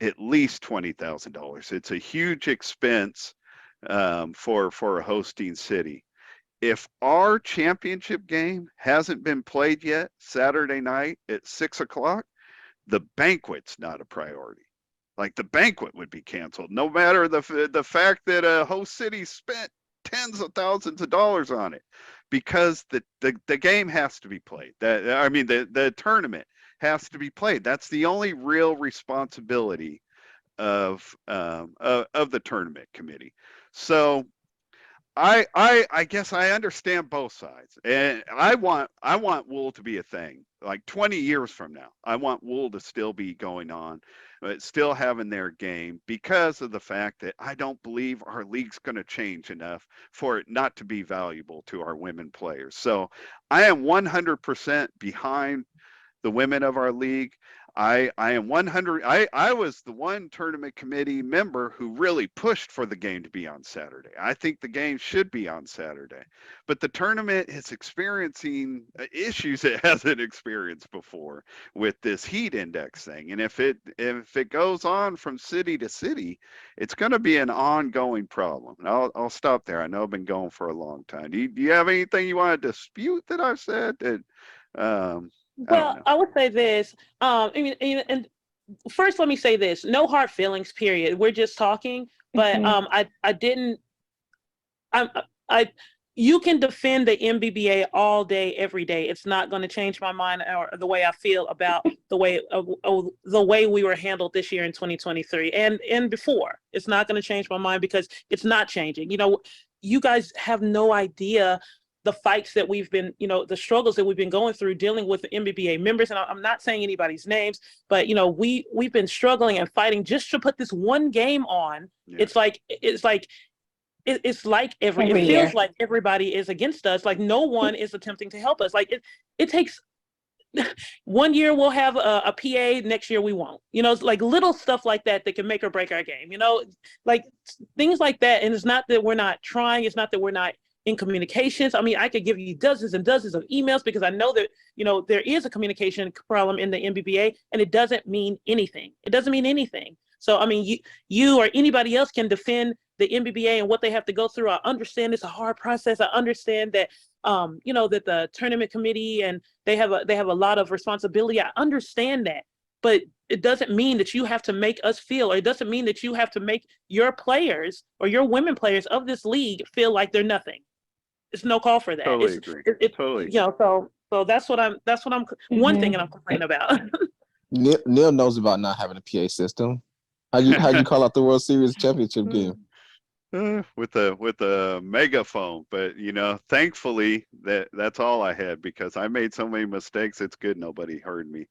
At least $20,000. It's a huge expense for a hosting city. If our championship game hasn't been played yet Saturday night at 6 o'clock, the banquet's not a priority. Like, the banquet would be canceled, no matter the fact that a host city spent tens of thousands of dollars on it, because the game has to be played. The tournament has to be played. That's the only real responsibility of the tournament committee. So I guess I understand both sides, and I want Wool to be a thing. Like 20 years from now, I want Wool to still be going on, still having their game, because of the fact that I don't believe our league's going to change enough for it not to be valuable to our women players. So I am 100% behind the women of our league. I am 100. I was the one tournament committee member who really pushed for the game to be on Saturday. I think the game should be on Saturday, but the tournament is experiencing issues it hasn't experienced before with this heat index thing. And if it goes on from city to city, it's going to be an ongoing problem. And I'll stop there. I know I've been going for a long time. Do you have anything you want to dispute that I've said? Well, I would say this. And first, let me say this: no hard feelings. Period. We're just talking. But I didn't. You can defend the MBBA all day, every day. It's not going to change my mind or the way I feel about the way we were handled this year in 2023 and before. It's not going to change my mind, because it's not changing. You guys have no idea the fights that we've been, the struggles that we've been going through dealing with the MBBA members. And I'm not saying anybody's names, but, we've been struggling and fighting just to put this one game on. Yeah. It feels like everybody is against us. Like, no one is attempting to help us. Like, it takes one year we'll have a PA, next year we won't. Like little stuff like that can make or break our game. Like things like that. And it's not that we're not trying. It's not that we're not in communications. I mean, I could give you dozens and dozens of emails, because I know that, there is a communication problem in the MBBA, and it doesn't mean anything. It doesn't mean anything. So, I mean, you or anybody else can defend the MBBA and what they have to go through. I understand it's a hard process. I understand that, that the tournament committee and they have a lot of responsibility. I understand that, but it doesn't mean that you have to make us feel, or it doesn't mean that you have to make your players or your women players of this league feel like they're nothing. It's no call for that. Totally agree. Totally. You know, so that's what I'm one thing that I'm complaining about. Neil knows about not having a PA system. How'd you call out the World Series championship game? With a megaphone, but you know, thankfully that's all I had, because I made so many mistakes. It's good nobody heard me.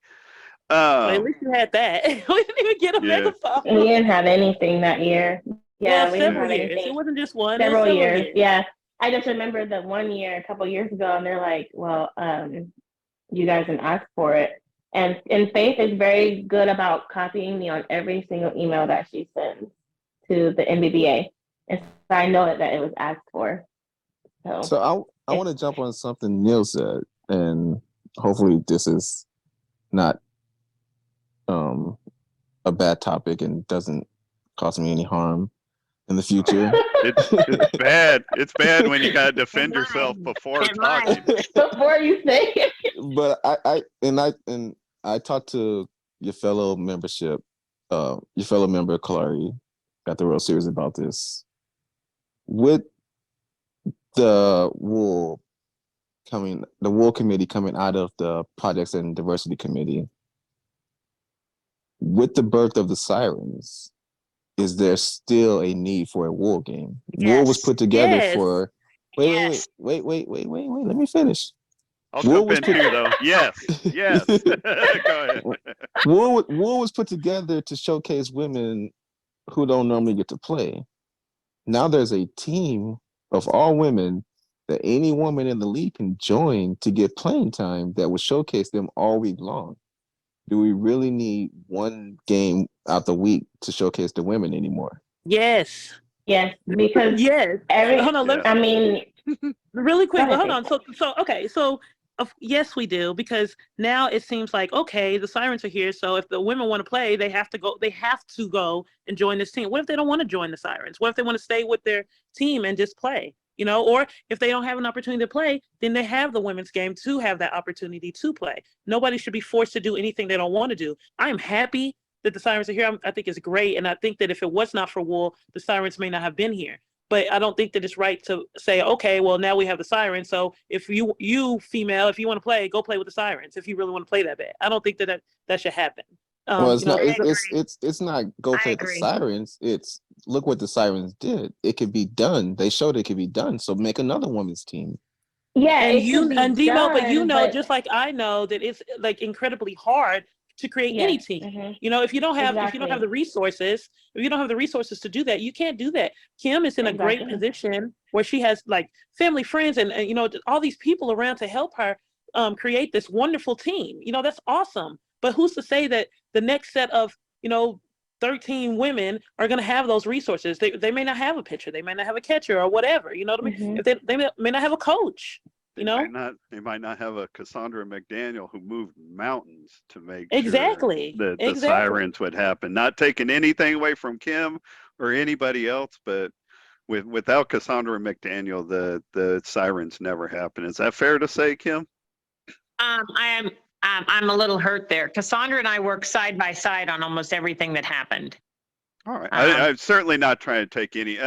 Well, at least you had that. We didn't even get a megaphone. We didn't have anything that year. Yeah, well, we didn't several have years. anything. It wasn't just one. Several it was years. Yeah, I just remember the one year a couple years ago, and they're like, "Well, you guys didn't ask for it." And Faith is very good about copying me on every single email that she sends to the NBBA, and so I know that it was asked for. So I want to jump on something Neil said, and hopefully this is not a bad topic and doesn't cause me any harm in the future. It's bad. It's bad when you gotta defend yourself before talking. Before you say it. But I talked to your fellow member Kalari at the World Series about this. With the wool committee coming out of the projects and diversity committee, with the birth of the Sirens, is there still a need for a wool game? Yes. Wool was put together Yes. for wait, let me finish. I'll Wool jump was in put- too, though. Yes. Go ahead. Wool was put together to showcase women who don't normally get to play. Now there's a team of all women that any woman in the league can join to get playing time that will showcase them all week long. Do we really need one game out the week to showcase the women anymore? Yes. Yes, because Yes. Hold on. I mean, Really quick. Go ahead, Hold on. So okay. So yes, we do, because now it seems like, okay, the Sirens are here. So if the women want to play, they have to go. They have to go and join this team. What if they don't want to join the Sirens? What if they want to stay with their team and just play? You know, or if they don't have an opportunity to play, then they have the women's game to have that opportunity to play. Nobody should be forced to do anything they don't want to do. I am happy that the Sirens are here. I think it's great. And I think that if it was not for wool, the Sirens may not have been here. But I don't think that it's right to say, okay, well, now we have the Sirens. So if you female, if you want to play, go play with the Sirens. If you really want to play that bad, I don't think that should happen. Well, it's not. I It's not go I play the agree. Sirens. It's look what the Sirens did. It could be done. They showed it could be done. So make another women's team. yeah, And it you could be and Demo, but you done, know, just like I know, that it's like incredibly hard to create any Yes, team. mhm. You know, if you don't have Exactly. the resources, to do that, you can't do that. Kim is in a great Exactly. position where she has like family, friends, and you know, all these people around to help her create this wonderful team. You know, that's awesome. But who's to say that the next set of, you know, 13 women are going to have those resources? They may not have a pitcher, they may not have a catcher or whatever. You know what I mean? Mhm. If they may not have a coach. You know, They might not have a Cassandra McDaniel who moved mountains to make exactly. sure that the Sirens would happen. Not taking anything away from Kim or anybody else, but without Cassandra McDaniel, the Sirens never happen. Is that fair to say, Kim? I'm a little hurt there. Cassandra and I work side by side on almost everything that happened. All right. I'm certainly not trying to take any,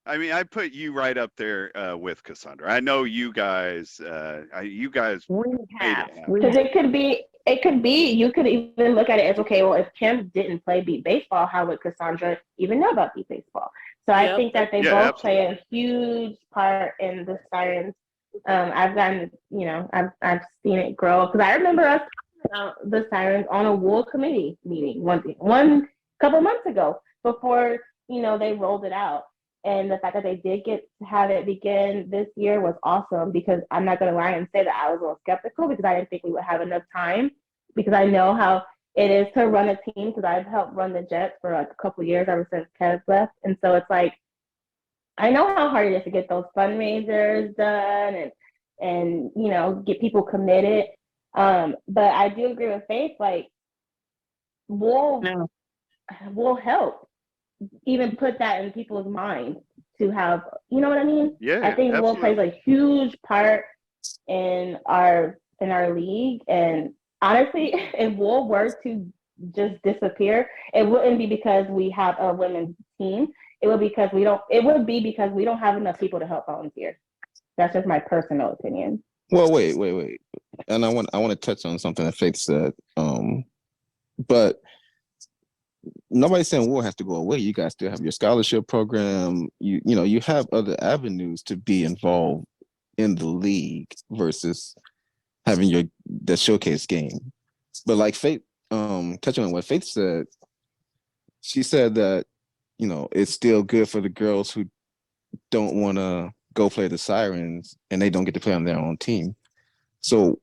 I mean, I put you right up there with Cassandra. I know you guys. You guys. We have. Because it could be, you could even look at it as, okay, well, if Kim didn't play beat baseball, how would Cassandra even know about beat baseball? So I think that they both play a huge part in the Sirens. I've gotten, you know, I've seen it grow, because I remember us talking about the Sirens on a wool committee meeting one couple months ago before, you know, they rolled it out. And the fact that they did get to have it begin this year was awesome, because I'm not going to lie and say that I was a little skeptical, because I didn't think we would have enough time, because I know how it is to run a team, because I've helped run the Jets for like a couple of years ever since Kev left. And so it's like, I know how hard it is to get those fundraisers done and you know, get people committed. But I do agree with Faith, like we'll help even put that in people's minds to have, you know what I mean? Yeah, I think wool plays a huge part in our league, and honestly, if wool were to just disappear, it wouldn't be because we have a women's team. It would because we don't. It would be because we don't have enough people to help volunteer. That's just my personal opinion. Well, wait, and I want to touch on something that Faith said. But nobody's saying war has to go away. You guys still have your scholarship program. You know, you have other avenues to be involved in the league versus having the showcase game. But like Faith, touching on what Faith said, she said that, you know, it's still good for the girls who don't want to go play the Sirens and they don't get to play on their own team. So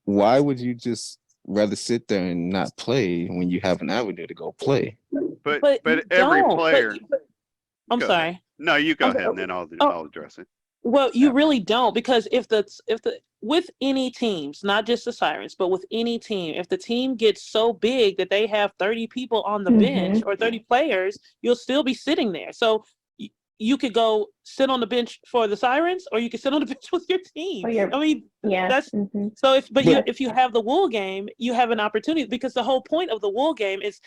why would you just rather sit there and not play when you have an avenue to go play? But you every don't. player. I'm Go sorry. ahead. No, you go ahead, and then I'll address it. Well, you really don't, because if the with any teams, not just the Sirens, but with any team, if the team gets so big that they have 30 people on the bench or 30 players, you'll still be sitting there. So you could go sit on the bench for the Sirens, or you could sit on the bench with your team. I mean, that's so. If you have the wool game, you have an opportunity, because the whole point of the wool game is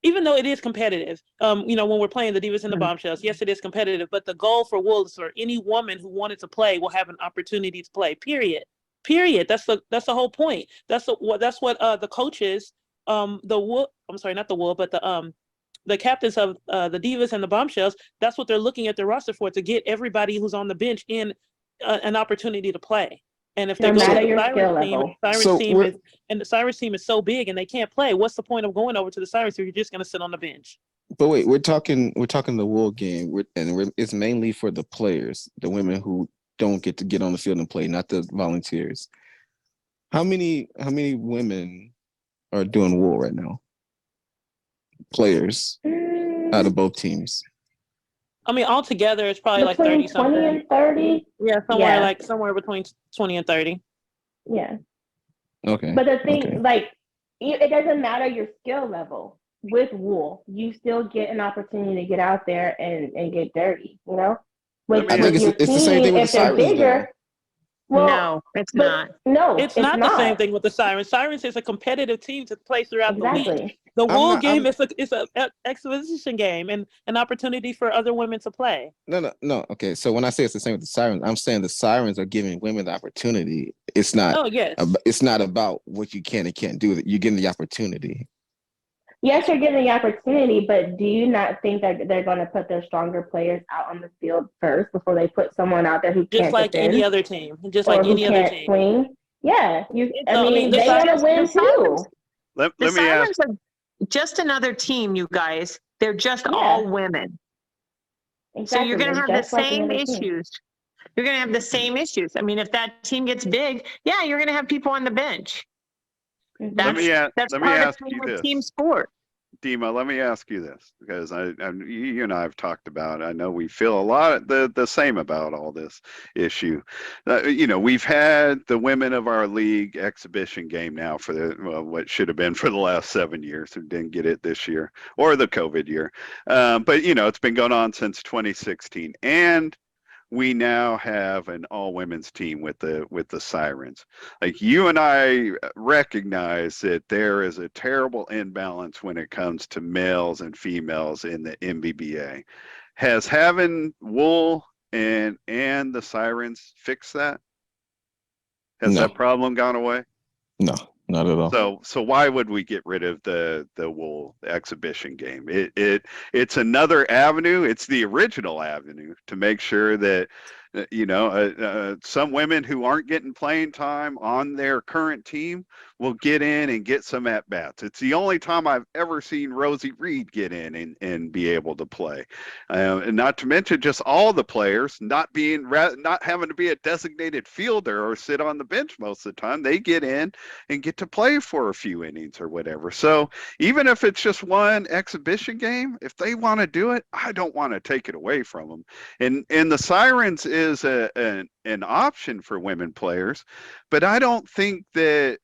even though it is competitive, you know, when we're playing the Divas and the Bombshells, yes, it is competitive, but the goal for wool is for any woman who wanted to play will have an opportunity to play. Period. That's the whole point. That's what the coaches, the wool. I'm sorry, not the wool, but the captains of the Divas and the Bombshells. That's what they're looking at their roster for, to get everybody who's on the bench in an opportunity to play. And if they go to the Sirens team is so big and they can't play, what's the point of going over to the Sirens if you're just going to sit on the bench? But wait, we're talking the wool game, it's mainly for the players, the women who don't get to get on the field and play, not the volunteers. How many women are doing wool right now? Players out of both teams. I mean, altogether, it's probably like 30 something. 20 and 30? Yeah, somewhere between 20 and 30. Yeah. Okay. But the thing, it doesn't matter your skill level. With wool, you still get an opportunity to get out there and get dirty, you know? I think it's the same thing with the Sirens, bigger, well, no, it's not. No, it's not the same thing with the Sirens. Sirens is a competitive team to play throughout the week. The wool game is an exhibition game and an opportunity for other women to play. No. Okay, so when I say it's the same with the Sirens, I'm saying the Sirens are giving women the opportunity. It's not. Oh yes. It's not about what you can and can't do. You're getting the opportunity. Yes, you're getting the opportunity, but do you not think that they're going to put their stronger players out on the field first before they put someone out there who can't just like defend, any other team, just like any other team? Swing? Yeah, I mean, they want to win too. Let the me Sirens ask. are just another team, you guys. They're just all women. Exactly. So you're going to have the same issues. Team. You're going to have the same issues. I mean, if that team gets big, yeah, you're going to have people on the bench. Let me ask you this. Team sport. Dima, let me ask you this, because you and I have talked about, I know we feel a lot the same about all this issue. You know, we've had the women of our league exhibition game now for what should have been for the last 7 years. We didn't get it this year or the COVID year. But, you know, it's been going on since 2016. And we now have an all-women's team with the Sirens. Like, you and I recognize that there is a terrible imbalance when it comes to males and females in the MBBA. Has having wool and the Sirens fixed that? Has that problem gone away? No, not at all. So why would we get rid of the wool exhibition game? It's another avenue. It's the original avenue to make sure that some women who aren't getting playing time on their current team will get in and get some at bats. It's the only time I've ever seen Rosie Reed get in and be able to play, and not to mention just all the players not having to be a designated fielder or sit on the bench most of the time. They get in and get to play for a few innings or whatever. So even if it's just one exhibition game, if they want to do it, I don't want to take it away from them. And the Sirens is an option for women players, but I don't think that,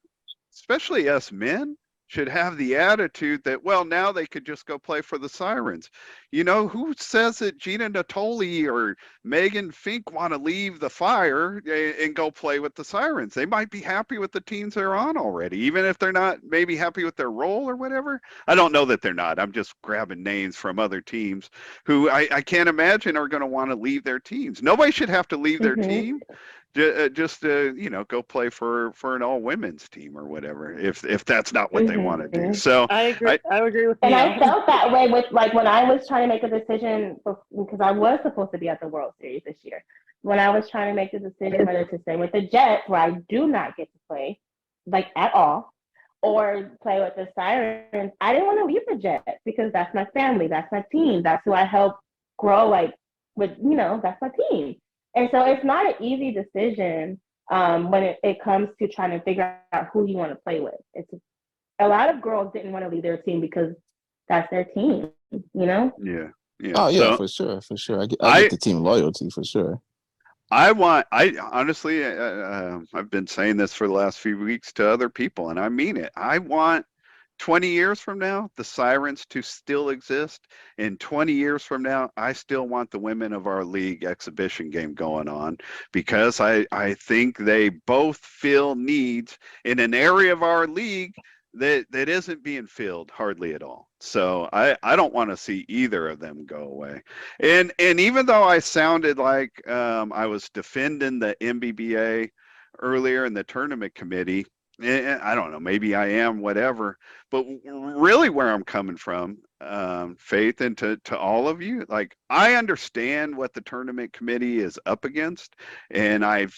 especially us men, should have the attitude that, well, now they could just go play for the Sirens. You know, who says that Gina Natoli or Megan Fink want to leave the Fire and go play with the Sirens? They might be happy with the teams they're on already, even if they're not maybe happy with their role or whatever. I don't know that they're not. I'm just grabbing names from other teams who I can't imagine are going to want to leave their teams. Nobody should have to leave their team just you know, go play for an all women's team or whatever, if that's not what they want to do. So I agree. I agree with And Neil. I felt that way with like when I was trying to make a decision because I was supposed to be at the World Series this year. When I was trying to make the decision whether to stay with the Jets, where I do not get to play like at all, or play with the Sirens, I didn't want to leave the Jets because that's my family, that's my team, that's who I help grow like with, you know, that's my team. And so it's not an easy decision when it comes to trying to figure out who you want to play with. It's a lot of girls didn't want to leave their team because that's their team, you know? yeah, yeah. Oh yeah, So for sure, for sure. I get the team loyalty for sure. I honestly, I've been saying this for the last few weeks to other people, and I mean it. I want 20 years from now, the Sirens to still exist. In 20 years from now, I still want the women of our league exhibition game going on because I think they both fill needs in an area of our league that isn't being filled hardly at all. So I don't want to see either of them go away. And even though I sounded like I was defending the MBBA earlier in the tournament committee, I don't know, maybe I am, whatever. But really, where I'm coming from, Faith, and to all of you, like I understand what the tournament committee is up against, and I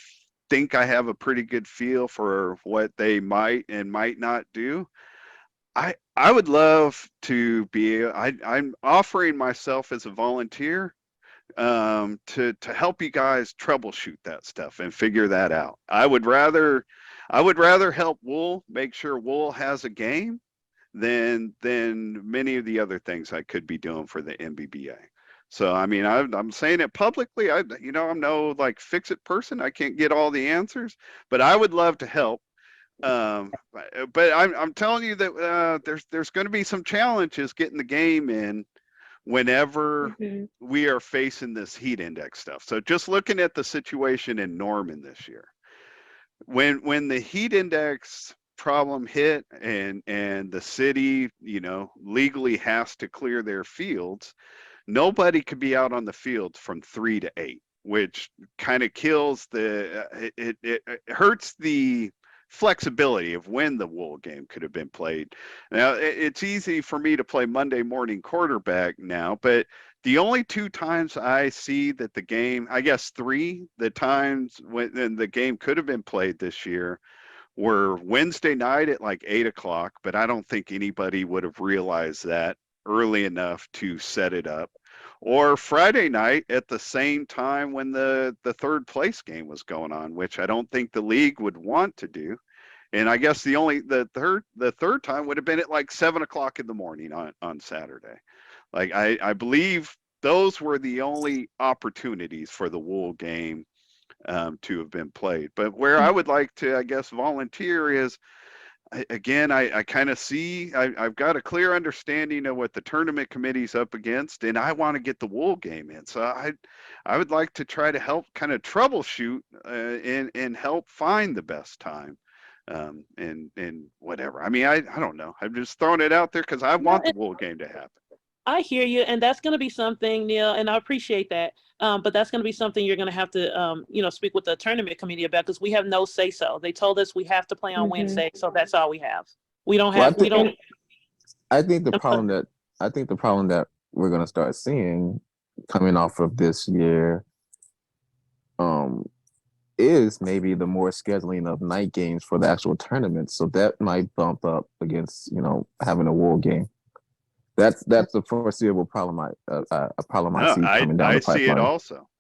think I have a pretty good feel for what they might and might not do. I would love to be. I'm offering myself as a volunteer to help you guys troubleshoot that stuff and figure that out. I would rather help Wool make sure Wool has a game than many of the other things I could be doing for the MBBA. So I mean, I'm saying it publicly. I'm no like fix it person. I can't get all the answers, but I would love to help. But I'm telling you that there's going to be some challenges getting the game in whenever we are facing this heat index stuff. So just looking at the situation in Norman this year, when the heat index problem hit and the city, you know, legally has to clear their fields, nobody could be out on the field from 3 to 8, which kind of kills it hurts the flexibility of when the Wool game could have been played. Now, it's easy for me to play Monday morning quarterback now, but the only 2 times I see that the game, I guess 3, the times when the game could have been played this year were Wednesday night at like 8 o'clock, but I don't think anybody would have realized that early enough to set it up. Or Friday night at the same time when the third place game was going on, which I don't think the league would want to do. And I guess the third time would have been at like 7 o'clock in the morning on Saturday. Like I believe those were the only opportunities for the Wool game to have been played. But where I would like to, I guess, volunteer is, I kind of see, I've got a clear understanding of what the tournament committee's up against, and I want to get the Wool game in. So I would like to try to help kind of troubleshoot and help find the best time. And whatever. I mean, I don't know. I'm just throwing it out there because I want the Wool game to happen. I hear you, and that's going to be something, Neil, and I appreciate that. But that's going to be something you're going to have to, speak with the tournament committee about because we have no say so. They told us we have to play on Wednesday, so that's all we have. We don't have. Well, we don't. I think the problem that we're gonna start seeing coming off of this year, is maybe the more scheduling of night games for the actual tournament. So that might bump up against having a Wool game. That's the foreseeable problem. A problem I see coming down the pipeline.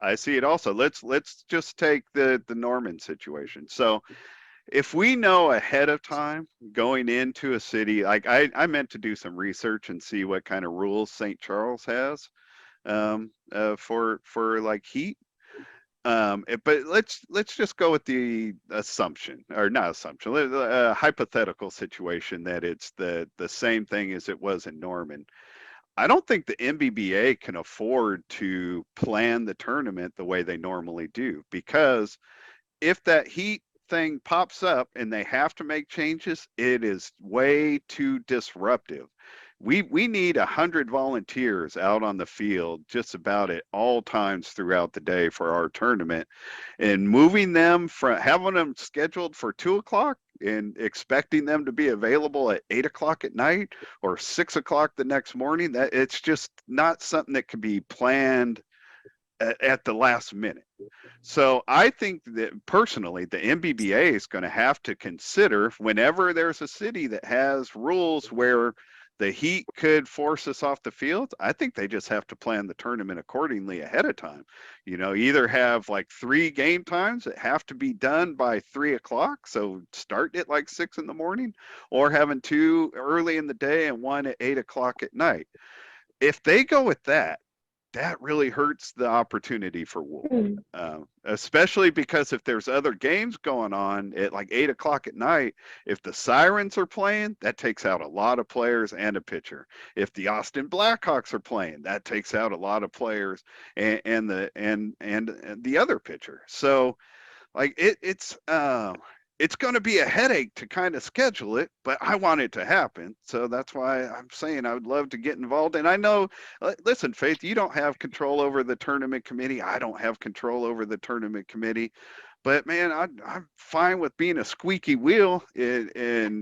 I see it also. Let's just take the Norman situation. So if we know ahead of time going into a city, like I meant to do some research and see what kind of rules St. Charles has for like heat. But let's just go with the assumption, or not assumption, a hypothetical situation that it's the same thing as it was in Norman. I don't think the NBBA can afford to plan the tournament the way they normally do, because if that heat thing pops up and they have to make changes, it is way too disruptive. We need 100 volunteers out on the field just about at all times throughout the day for our tournament, and moving them from having them scheduled for 2 o'clock and expecting them to be available at 8 o'clock at night or 6 o'clock the next morning, that it's just not something that can be planned at the last minute. So I think that personally, the MBBA is going to have to consider, whenever there's a city that has rules where the heat could force us off the field, I think they just have to plan the tournament accordingly ahead of time. Either have like 3 game times that have to be done by 3 o'clock, so start at like 6 in the morning, or having 2 early in the day and 1 at 8 o'clock at night. If they go with that, that really hurts the opportunity for Wool, especially because if there's other games going on at like 8 o'clock at night, if the Sirens are playing, that takes out a lot of players and a pitcher. If the Austin Blackhawks are playing, that takes out a lot of players and the other pitcher. So like it's going to be a headache to kind of schedule it, but I want it to happen. So that's why I'm saying I would love to get involved. And I know, listen, Faith, you don't have control over the tournament committee. I don't have control over the tournament committee. But man, I'm fine with being a squeaky wheel, and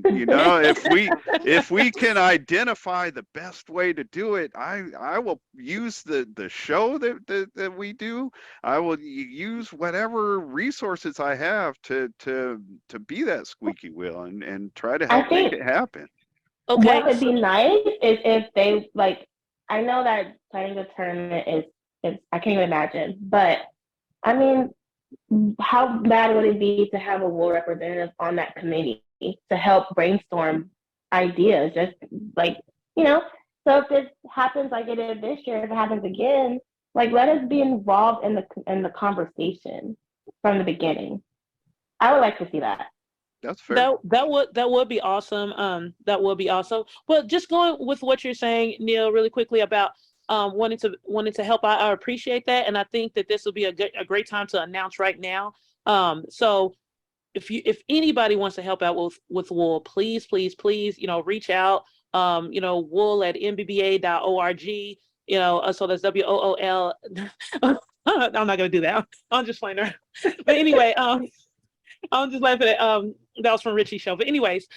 if we can identify the best way to do it, I will use the show that we do. I will use whatever resources I have to be that squeaky wheel and try to help make it happen. Okay. What would be nice is if they I know that planning the tournament is I can't even imagine, but I mean, how bad would it be to have a Wool representative on that committee to help brainstorm ideas? Just so if this happens like it did this year, if it happens again, let us be involved in the conversation from the beginning. I would like to see that. That's fair. That would be awesome. That would be awesome. Well, just going with what you're saying, Neil, really quickly about wanting to help out. I appreciate that, and I think that this will be a great time to announce right now. So if anybody wants to help out with Wool, please, reach out. Wool at mbba.org. So that's WOOL. I'm not gonna do that. I'm just playing her. But anyway, I'm just laughing at that was from Richie's show. But anyways,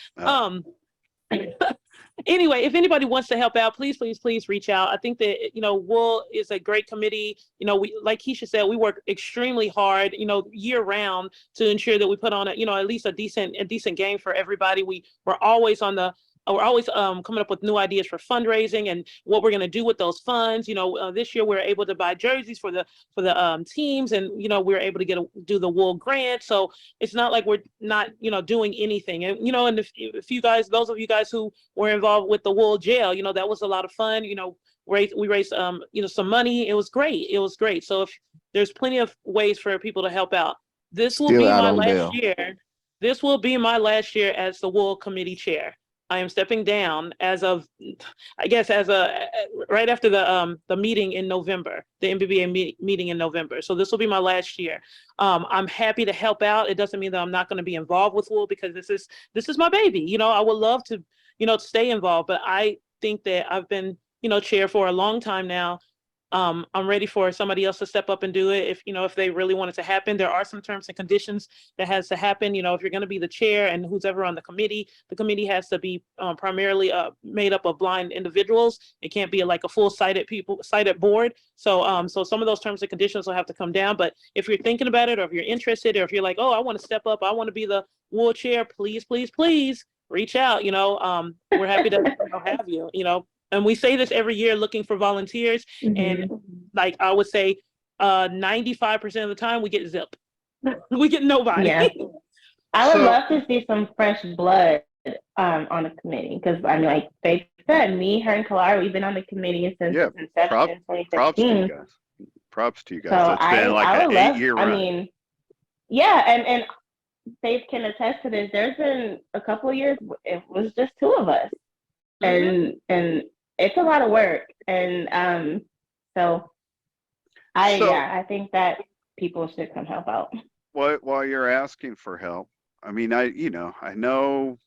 anyway, if anybody wants to help out, please reach out. I think that Wool is a great committee. We, like Keisha said, we work extremely hard, year round to ensure that we put on at least a decent game for everybody. We're always coming up with new ideas for fundraising and what we're going to do with those funds. This year we were able to buy jerseys for the teams, and we were able to do the Wool grant. So it's not like we're not doing anything. And and if you guys, those of you guys who were involved with the Wool jail, that was a lot of fun. We raised some money. It was great. So if there's plenty of ways for people to help out. This will be my last year. This will be my last year as the Wool committee chair. I am stepping down as of right after the meeting in November, the MBBA meeting in November. So this will be my last year. I'm happy to help out. It doesn't mean that I'm not going to be involved with Wool, because this is my baby. I would love to stay involved, but I think that I've been chair for a long time now. I'm ready for somebody else to step up and do it if they really want it to happen. There are some terms and conditions that has to happen. If you're going to be the chair and who's ever on the committee has to be primarily made up of blind individuals. It can't be like a full sighted board. So some of those terms and conditions will have to come down. But if you're thinking about it, or if you're interested, or if you're like, oh, I want to step up, I want to be the Wool chair, please reach out. We're happy to have you. And we say this every year, looking for volunteers. Mm-hmm. And like I would say, 95% of the time we get zip. We get nobody. Yeah. I would love to see some fresh blood on the committee, because like they said, me, her, and Kalara, we've been on the committee since inception, 2015. Props to you So guys. That's been like I an would love. 8-year I run. mean, yeah, and Faith can attest to this. There's been a couple of years it was just two of us, and it's a lot of work, and so So I think that people should come help out. while you're asking for help, I mean, I know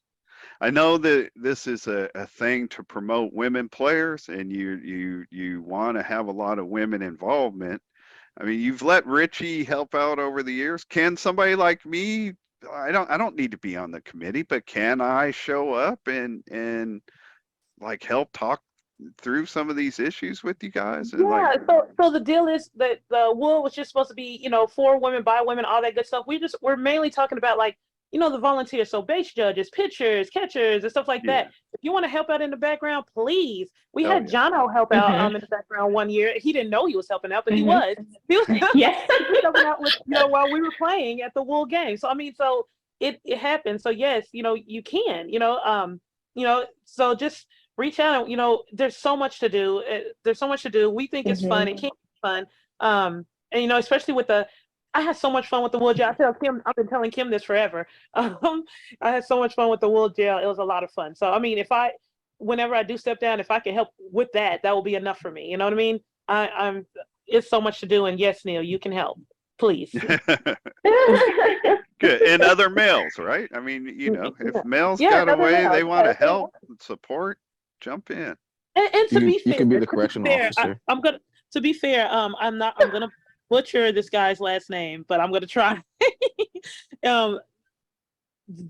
that this is a thing to promote women players, and you want to have a lot of women involvement. I mean, you've let Richie help out over the years. Can somebody like me? I don't need to be on the committee, but can I show up and like help talk through some of these issues with you guys? And like, Yeah, so the deal is that the wool was just supposed to be, for women, by women, all that good stuff. We're mainly talking about like, the volunteers, so base judges, pitchers, catchers, and stuff like yeah, that. If you want to help out in the background, please. We oh had yeah, Jono help out in the background one year. He didn't know he was helping out, but he was. He was Yes. helping out with, while we were playing at the wool game. So I mean, so it happened. So yes, you can, so just reach out. There's so much to do. There's so much to do. We think it's fun. It can be fun. And especially with I had so much fun with the wool jail. I've been telling Kim this forever. I had so much fun with the wool jail. It was a lot of fun. So I mean, whenever I do step down, if I can help with that, that will be enough for me. You know what I mean? It's so much to do, and yes, Neil, you can help, please. good. And other males, right? I mean, if males got a way they want to help and support, jump in. And to be fair, you can be the correctional officer. I'm gonna. To be fair, I'm gonna butcher this guy's last name, but I'm gonna try.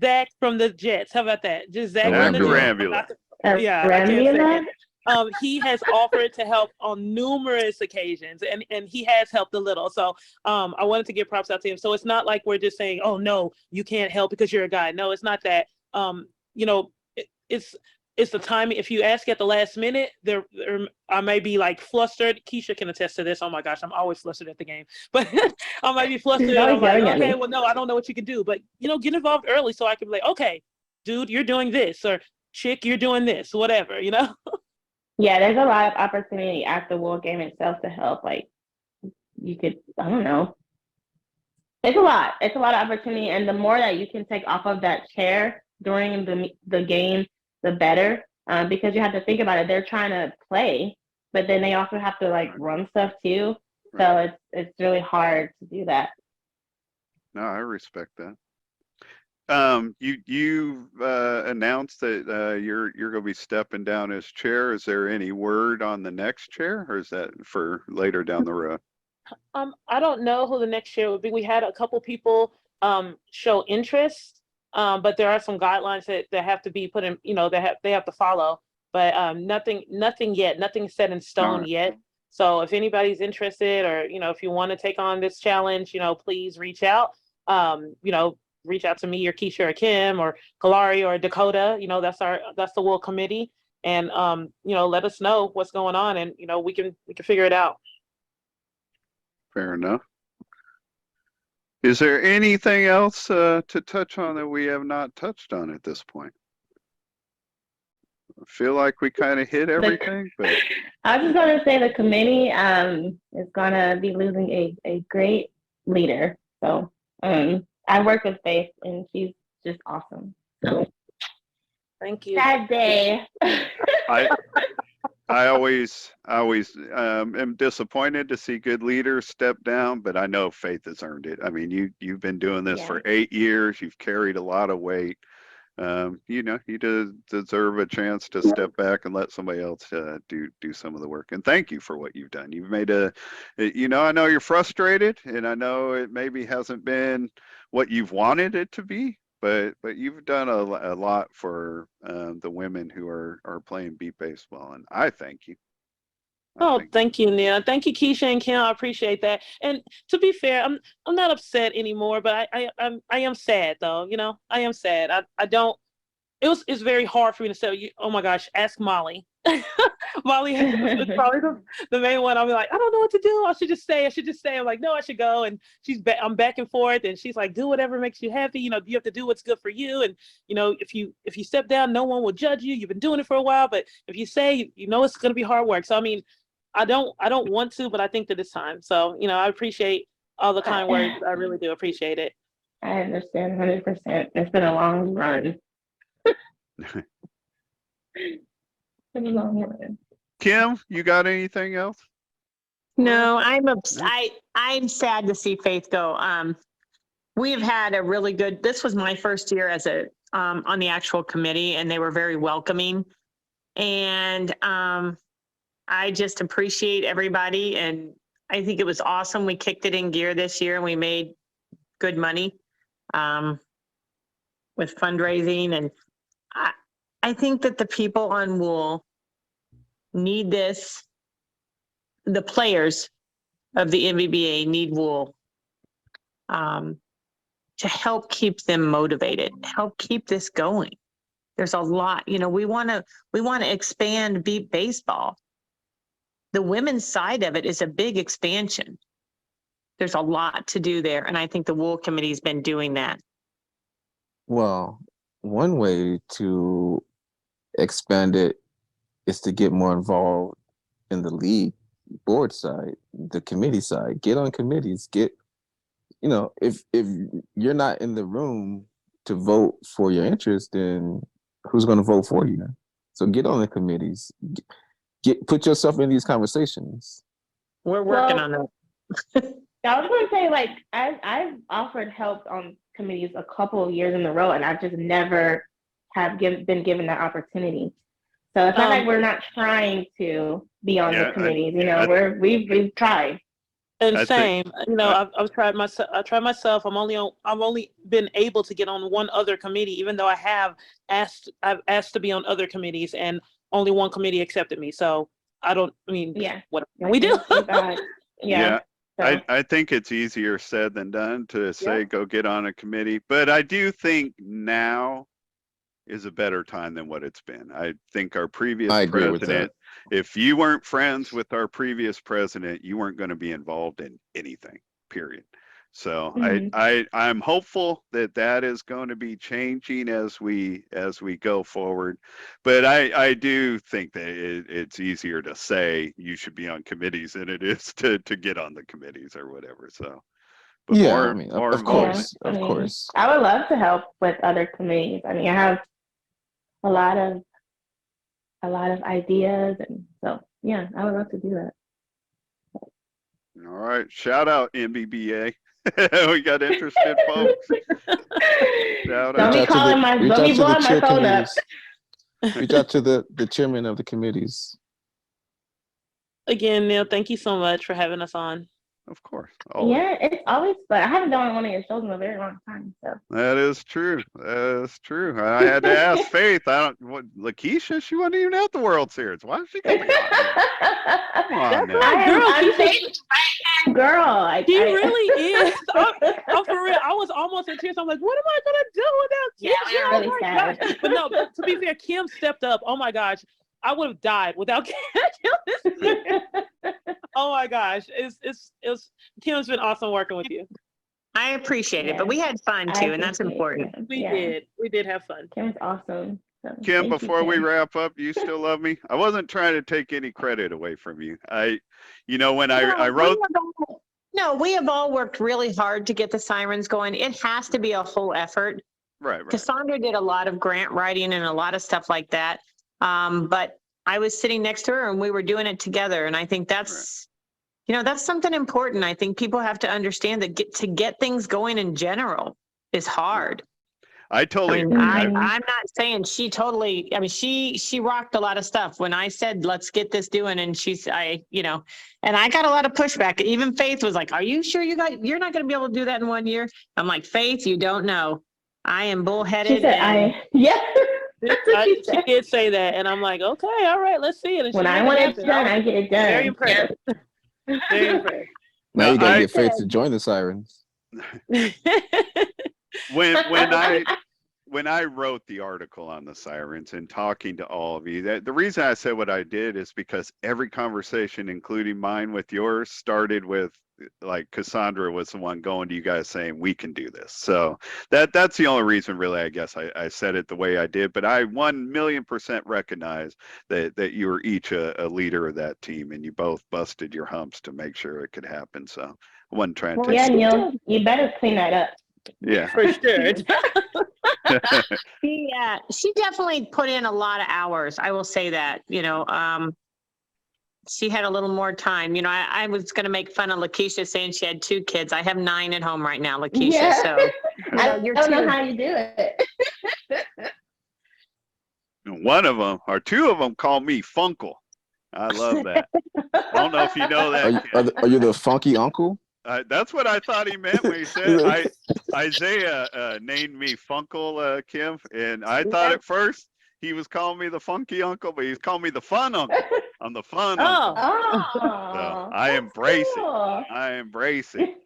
Zach from the Jets. How about that? Just Zach from the Jets. Yeah, I can't say it. He has offered to help on numerous occasions, and he has helped a little. So I wanted to give props out to him. So it's not like we're just saying, oh no, you can't help because you're a guy. No, it's not that. It's the timing. If you ask at the last minute, I may be like flustered. Keisha can attest to this. Oh my gosh, I'm always flustered at the game. But I might be flustered. And I'm like, okay, well, no, I don't know what you can do. But, get involved early so I can be like, okay, dude, you're doing this. Or chick, you're doing this. Whatever, Yeah, there's a lot of opportunity at the World Game itself to help. Like, you could, I don't know. It's a lot. It's a lot of opportunity. And the more that you can take off of that chair during the game, the better, because you have to think about it. They're trying to play, but then they also have to like run stuff too. So it's really hard to do that. No, I respect that. You announced that you're going to be stepping down as chair. Is there any word on the next chair, or is that for later down the road? I don't know who the next chair would be. We had a couple people show interest. But there are some guidelines that have to be put in, they have to follow. But nothing yet, nothing set in stone yet. So if anybody's interested, or if you want to take on this challenge, please reach out. Reach out to me or Keisha or Kim or Kalari or Dakota. That's the Wool Committee, and let us know what's going on, and we can figure it out. Fair enough. Is there anything else to touch on that we have not touched on at this point? I feel like we kind of hit everything, but I was just going to say the committee is going to be losing a great leader. So I work with Faith, and she's just awesome. So thank you. Sad day. I always am disappointed to see good leaders step down, but I know Faith has earned it. I mean, you've been doing this for 8 years. You've carried a lot of weight. You deserve a chance to step back and let somebody else do some of the work. And thank you for what you've done. You've made I know you're frustrated, and I know it maybe hasn't been what you've wanted it to be. But you've done a lot for the women who are playing beat baseball, and I thank you. Thank you, Neil. Thank you, Keisha and Kim. I appreciate that. And to be fair, I'm not upset anymore, but I am sad though. I am sad. I don't. It's very hard for me to say. Oh my gosh, ask Molly. Molly is probably the main one. I'll be like, I don't know what to do. I should just stay. I'm like, no, I should go. And I'm back and forth, and she's like, do whatever makes you happy. You have to do what's good for you. And if you step down, no one will judge you. You've been doing it for a while, but if you say, it's going to be hard work. So I mean, I don't want to, but I think that it's time. So, I appreciate all the kind words. I really do appreciate it. I understand 100%. It's been a long run. It's been a long run. Kim, you got anything else? No, I'm sad to see Faith go. We've had a really good, this was my first year as on the actual committee, and they were very welcoming. And I just appreciate everybody, and I think it was awesome. We kicked it in gear this year and we made good money with fundraising. And I think that the people on Wool need this. The players of the MVBA need Wool to help keep them motivated, help keep this going. There's a lot, we want to expand beat baseball. The women's side of it is a big expansion. There's a lot to do there, and I think the Wool Committee's been doing that. Well, one way to expand it is to get more involved in the league board side, the committee side. Get on committees. If you're not in the room to vote for your interest, then who's going to vote for you? So get on the committees. Put yourself in these conversations. We're working on that. I was going to say, I've offered help on committees a couple of years in a row, and I've just never been given that opportunity. So it's not like we're not trying to be on the committees. We've tried. And same, I've tried myself. I've only been able to get on one other committee, even though I've asked to be on other committees, and only one committee accepted me. So what can we do? Yeah. I think it's easier said than done to say, go get on a committee. But I do think now is a better time than what it's been. I think our previous president, if you weren't friends with our previous president, you weren't going to be involved in anything, period. So I'm hopeful that is going to be changing as we go forward. But I do think that it's easier to say you should be on committees than it is to get on the committees or whatever. So, but of course. I would love to help with other committees. I have a lot of ideas, and so I would love to do that. All right, shout out MBBA. We got interested folks. Shout out. Don't be blowing my phone up. Reach out to the chairman of the committees. Again, Neil, thank you so much for having us on. Of course. Always. Yeah, it's always fun. I haven't done one of your shows in a very long time. So that is true. I had to ask Faith. Lakeisha, she wasn't even at the World Series. Why is she coming on? Come on now. I'm Faith's right-hand girl. She really is. I'm for real. I was almost in tears. I'm like, what am I gonna do without Kim? Yeah, we were really sad. Gosh. But no, to be fair, Kim stepped up. Oh my gosh. I would have died without Kim. Oh my gosh, Kim's been awesome working with you. I appreciate it, but we had fun too, and that's important. We did have fun. Kim's awesome. So, Kim, before we wrap up, do you still love me? I wasn't trying to take any credit away from you. I wrote. No, we have all worked really hard to get the sirens going. It has to be a whole effort. Right. Cassandra did a lot of grant writing and a lot of stuff like that. But I was sitting next to her and we were doing it together. And I think that's, that's something important. I think people have to understand that to get things going in general is hard. I'm not saying she totally, she rocked a lot of stuff when I said, let's get this doing. And and I got a lot of pushback. Even Faith was like, are you sure you're not going to be able to do that in 1 year? I'm like, Faith, you don't know. I am bullheaded. She said, she did say that, and I'm like, okay, all right, let's see it. When I want it done, I get it done. Very impressed. Very impressed. Now you gotta get Faith to join the sirens. When when I wrote the article on the sirens and talking to all of you, the reason I said what I did is because every conversation, including mine with yours, started with like Cassandra was the one going to you guys saying we can do this. So that's the only reason, really. I guess I said it the way I did, but I 1,000,000% recognize that you were each a leader of that team, and you both busted your humps to make sure it could happen. So I wasn't trying to. Yeah, Neil, you better clean that up. Yeah, For sure. She definitely put in a lot of hours. I will say that, she had a little more time. I was going to make fun of Lakeisha saying she had 2 kids. I have 9 at home right now, Lakeisha. Yeah. So I don't know how you do it. one of them or 2 of them call me Funkle. I love that. I don't know if you know that. Are you the funky uncle? That's what I thought he meant when he said Isaiah named me Funkle, Kim, and I thought at first he was calling me the funky uncle, but he's calling me the fun uncle. I'm the fun uncle. So I embrace it. I embrace it.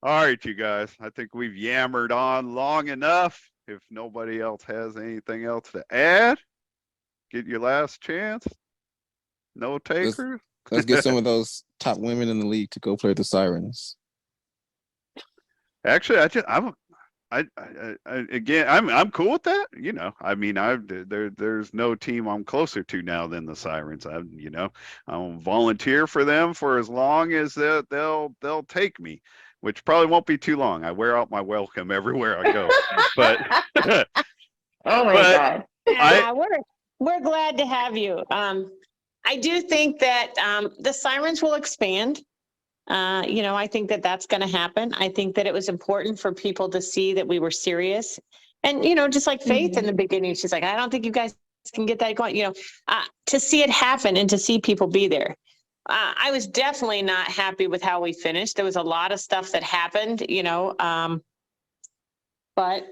All right, you guys. I think we've yammered on long enough. If nobody else has anything else to add, get your last chance. No takers. Let's get some of those top women in the league to go play the Sirens. Actually, I'm cool with that. I mean, there's no team I'm closer to now than the Sirens. I'll volunteer for them for as long as they'll take me, which probably won't be too long. I wear out my welcome everywhere I go. But oh my God. Yeah, we're glad to have you. I do think that the Sirens will expand. I think that that's going to happen. I think that it was important for people to see that we were serious. And, just like Faith in the beginning, she's like, I don't think you guys can get that going, to see it happen and to see people be there. I was definitely not happy with how we finished. There was a lot of stuff that happened, but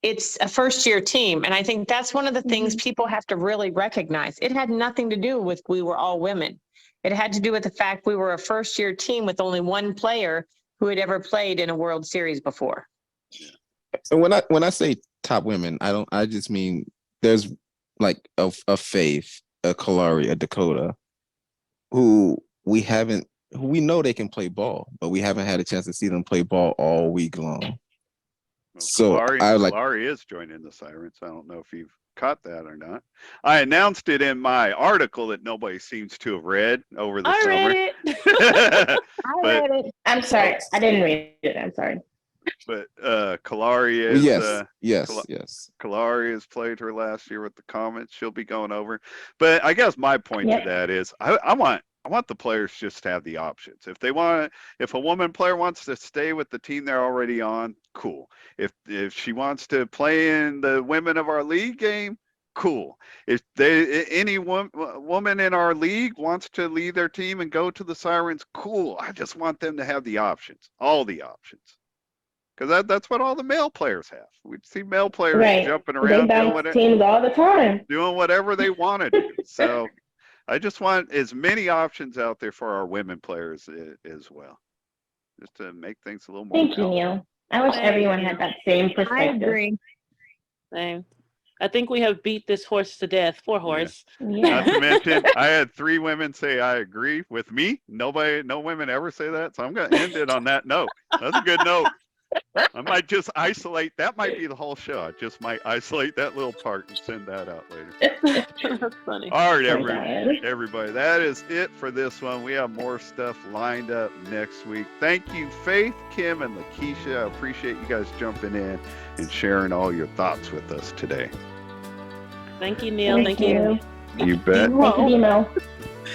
it's a first-year team. And I think that's one of the things people have to really recognize. It had nothing to do with we were all women. It had to do with the fact we were a first-year team with only one player who had ever played in a World Series before. And when I say top women, I just mean there's like a Faith, a Kalari, a Dakota, who we know they can play ball, but we haven't had a chance to see them play ball all week long. Well, So Kalari is joining the Sirens. I don't know if you've caught that or not. I announced it in my article that nobody seems to have read over the summer. Read it. I read it. I'm sorry. I didn't read it. I'm sorry. But Kalari is yes. Kalari has played her last year with the Comets. She'll be going over. But I guess my point to that is I want the players just to have the options. If a woman player wants to stay with the team they're already on, cool. If she wants to play in the women of our league game, cool. If any woman in our league wants to leave their team and go to the Sirens, cool. I just want them to have the options, all the options. Because that's what all the male players have. We see male players jumping around, they bounce teams all the time, doing whatever they want to do. So I just want as many options out there for our women players as well, just to make things a little more. Thank you, Neil. I wish everyone had that same perspective. I agree. Same. I think we have beat this horse to death. Poor horse. Yeah. Not to mention, I had 3 women say I agree with me. No women ever say that. So I'm going to end it on that note. That's a good note. I might just isolate. That might be the whole show. I just might isolate that little part and send that out later. That's funny. All right, everybody. That is it for this one. We have more stuff lined up next week. Thank you, Faith, Kim, and Lakeisha. I appreciate you guys jumping in and sharing all your thoughts with us today. Thank you, Neil. Thank you. You bet. Thank you, Demo.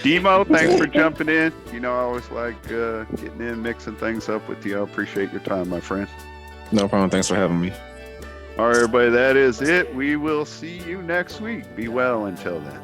Demo, thanks for jumping in. I always like getting in, mixing things up with you. I appreciate your time, my friend. No problem. Thanks for having me. All right, everybody, that is it. We will see you next week. Be well until then.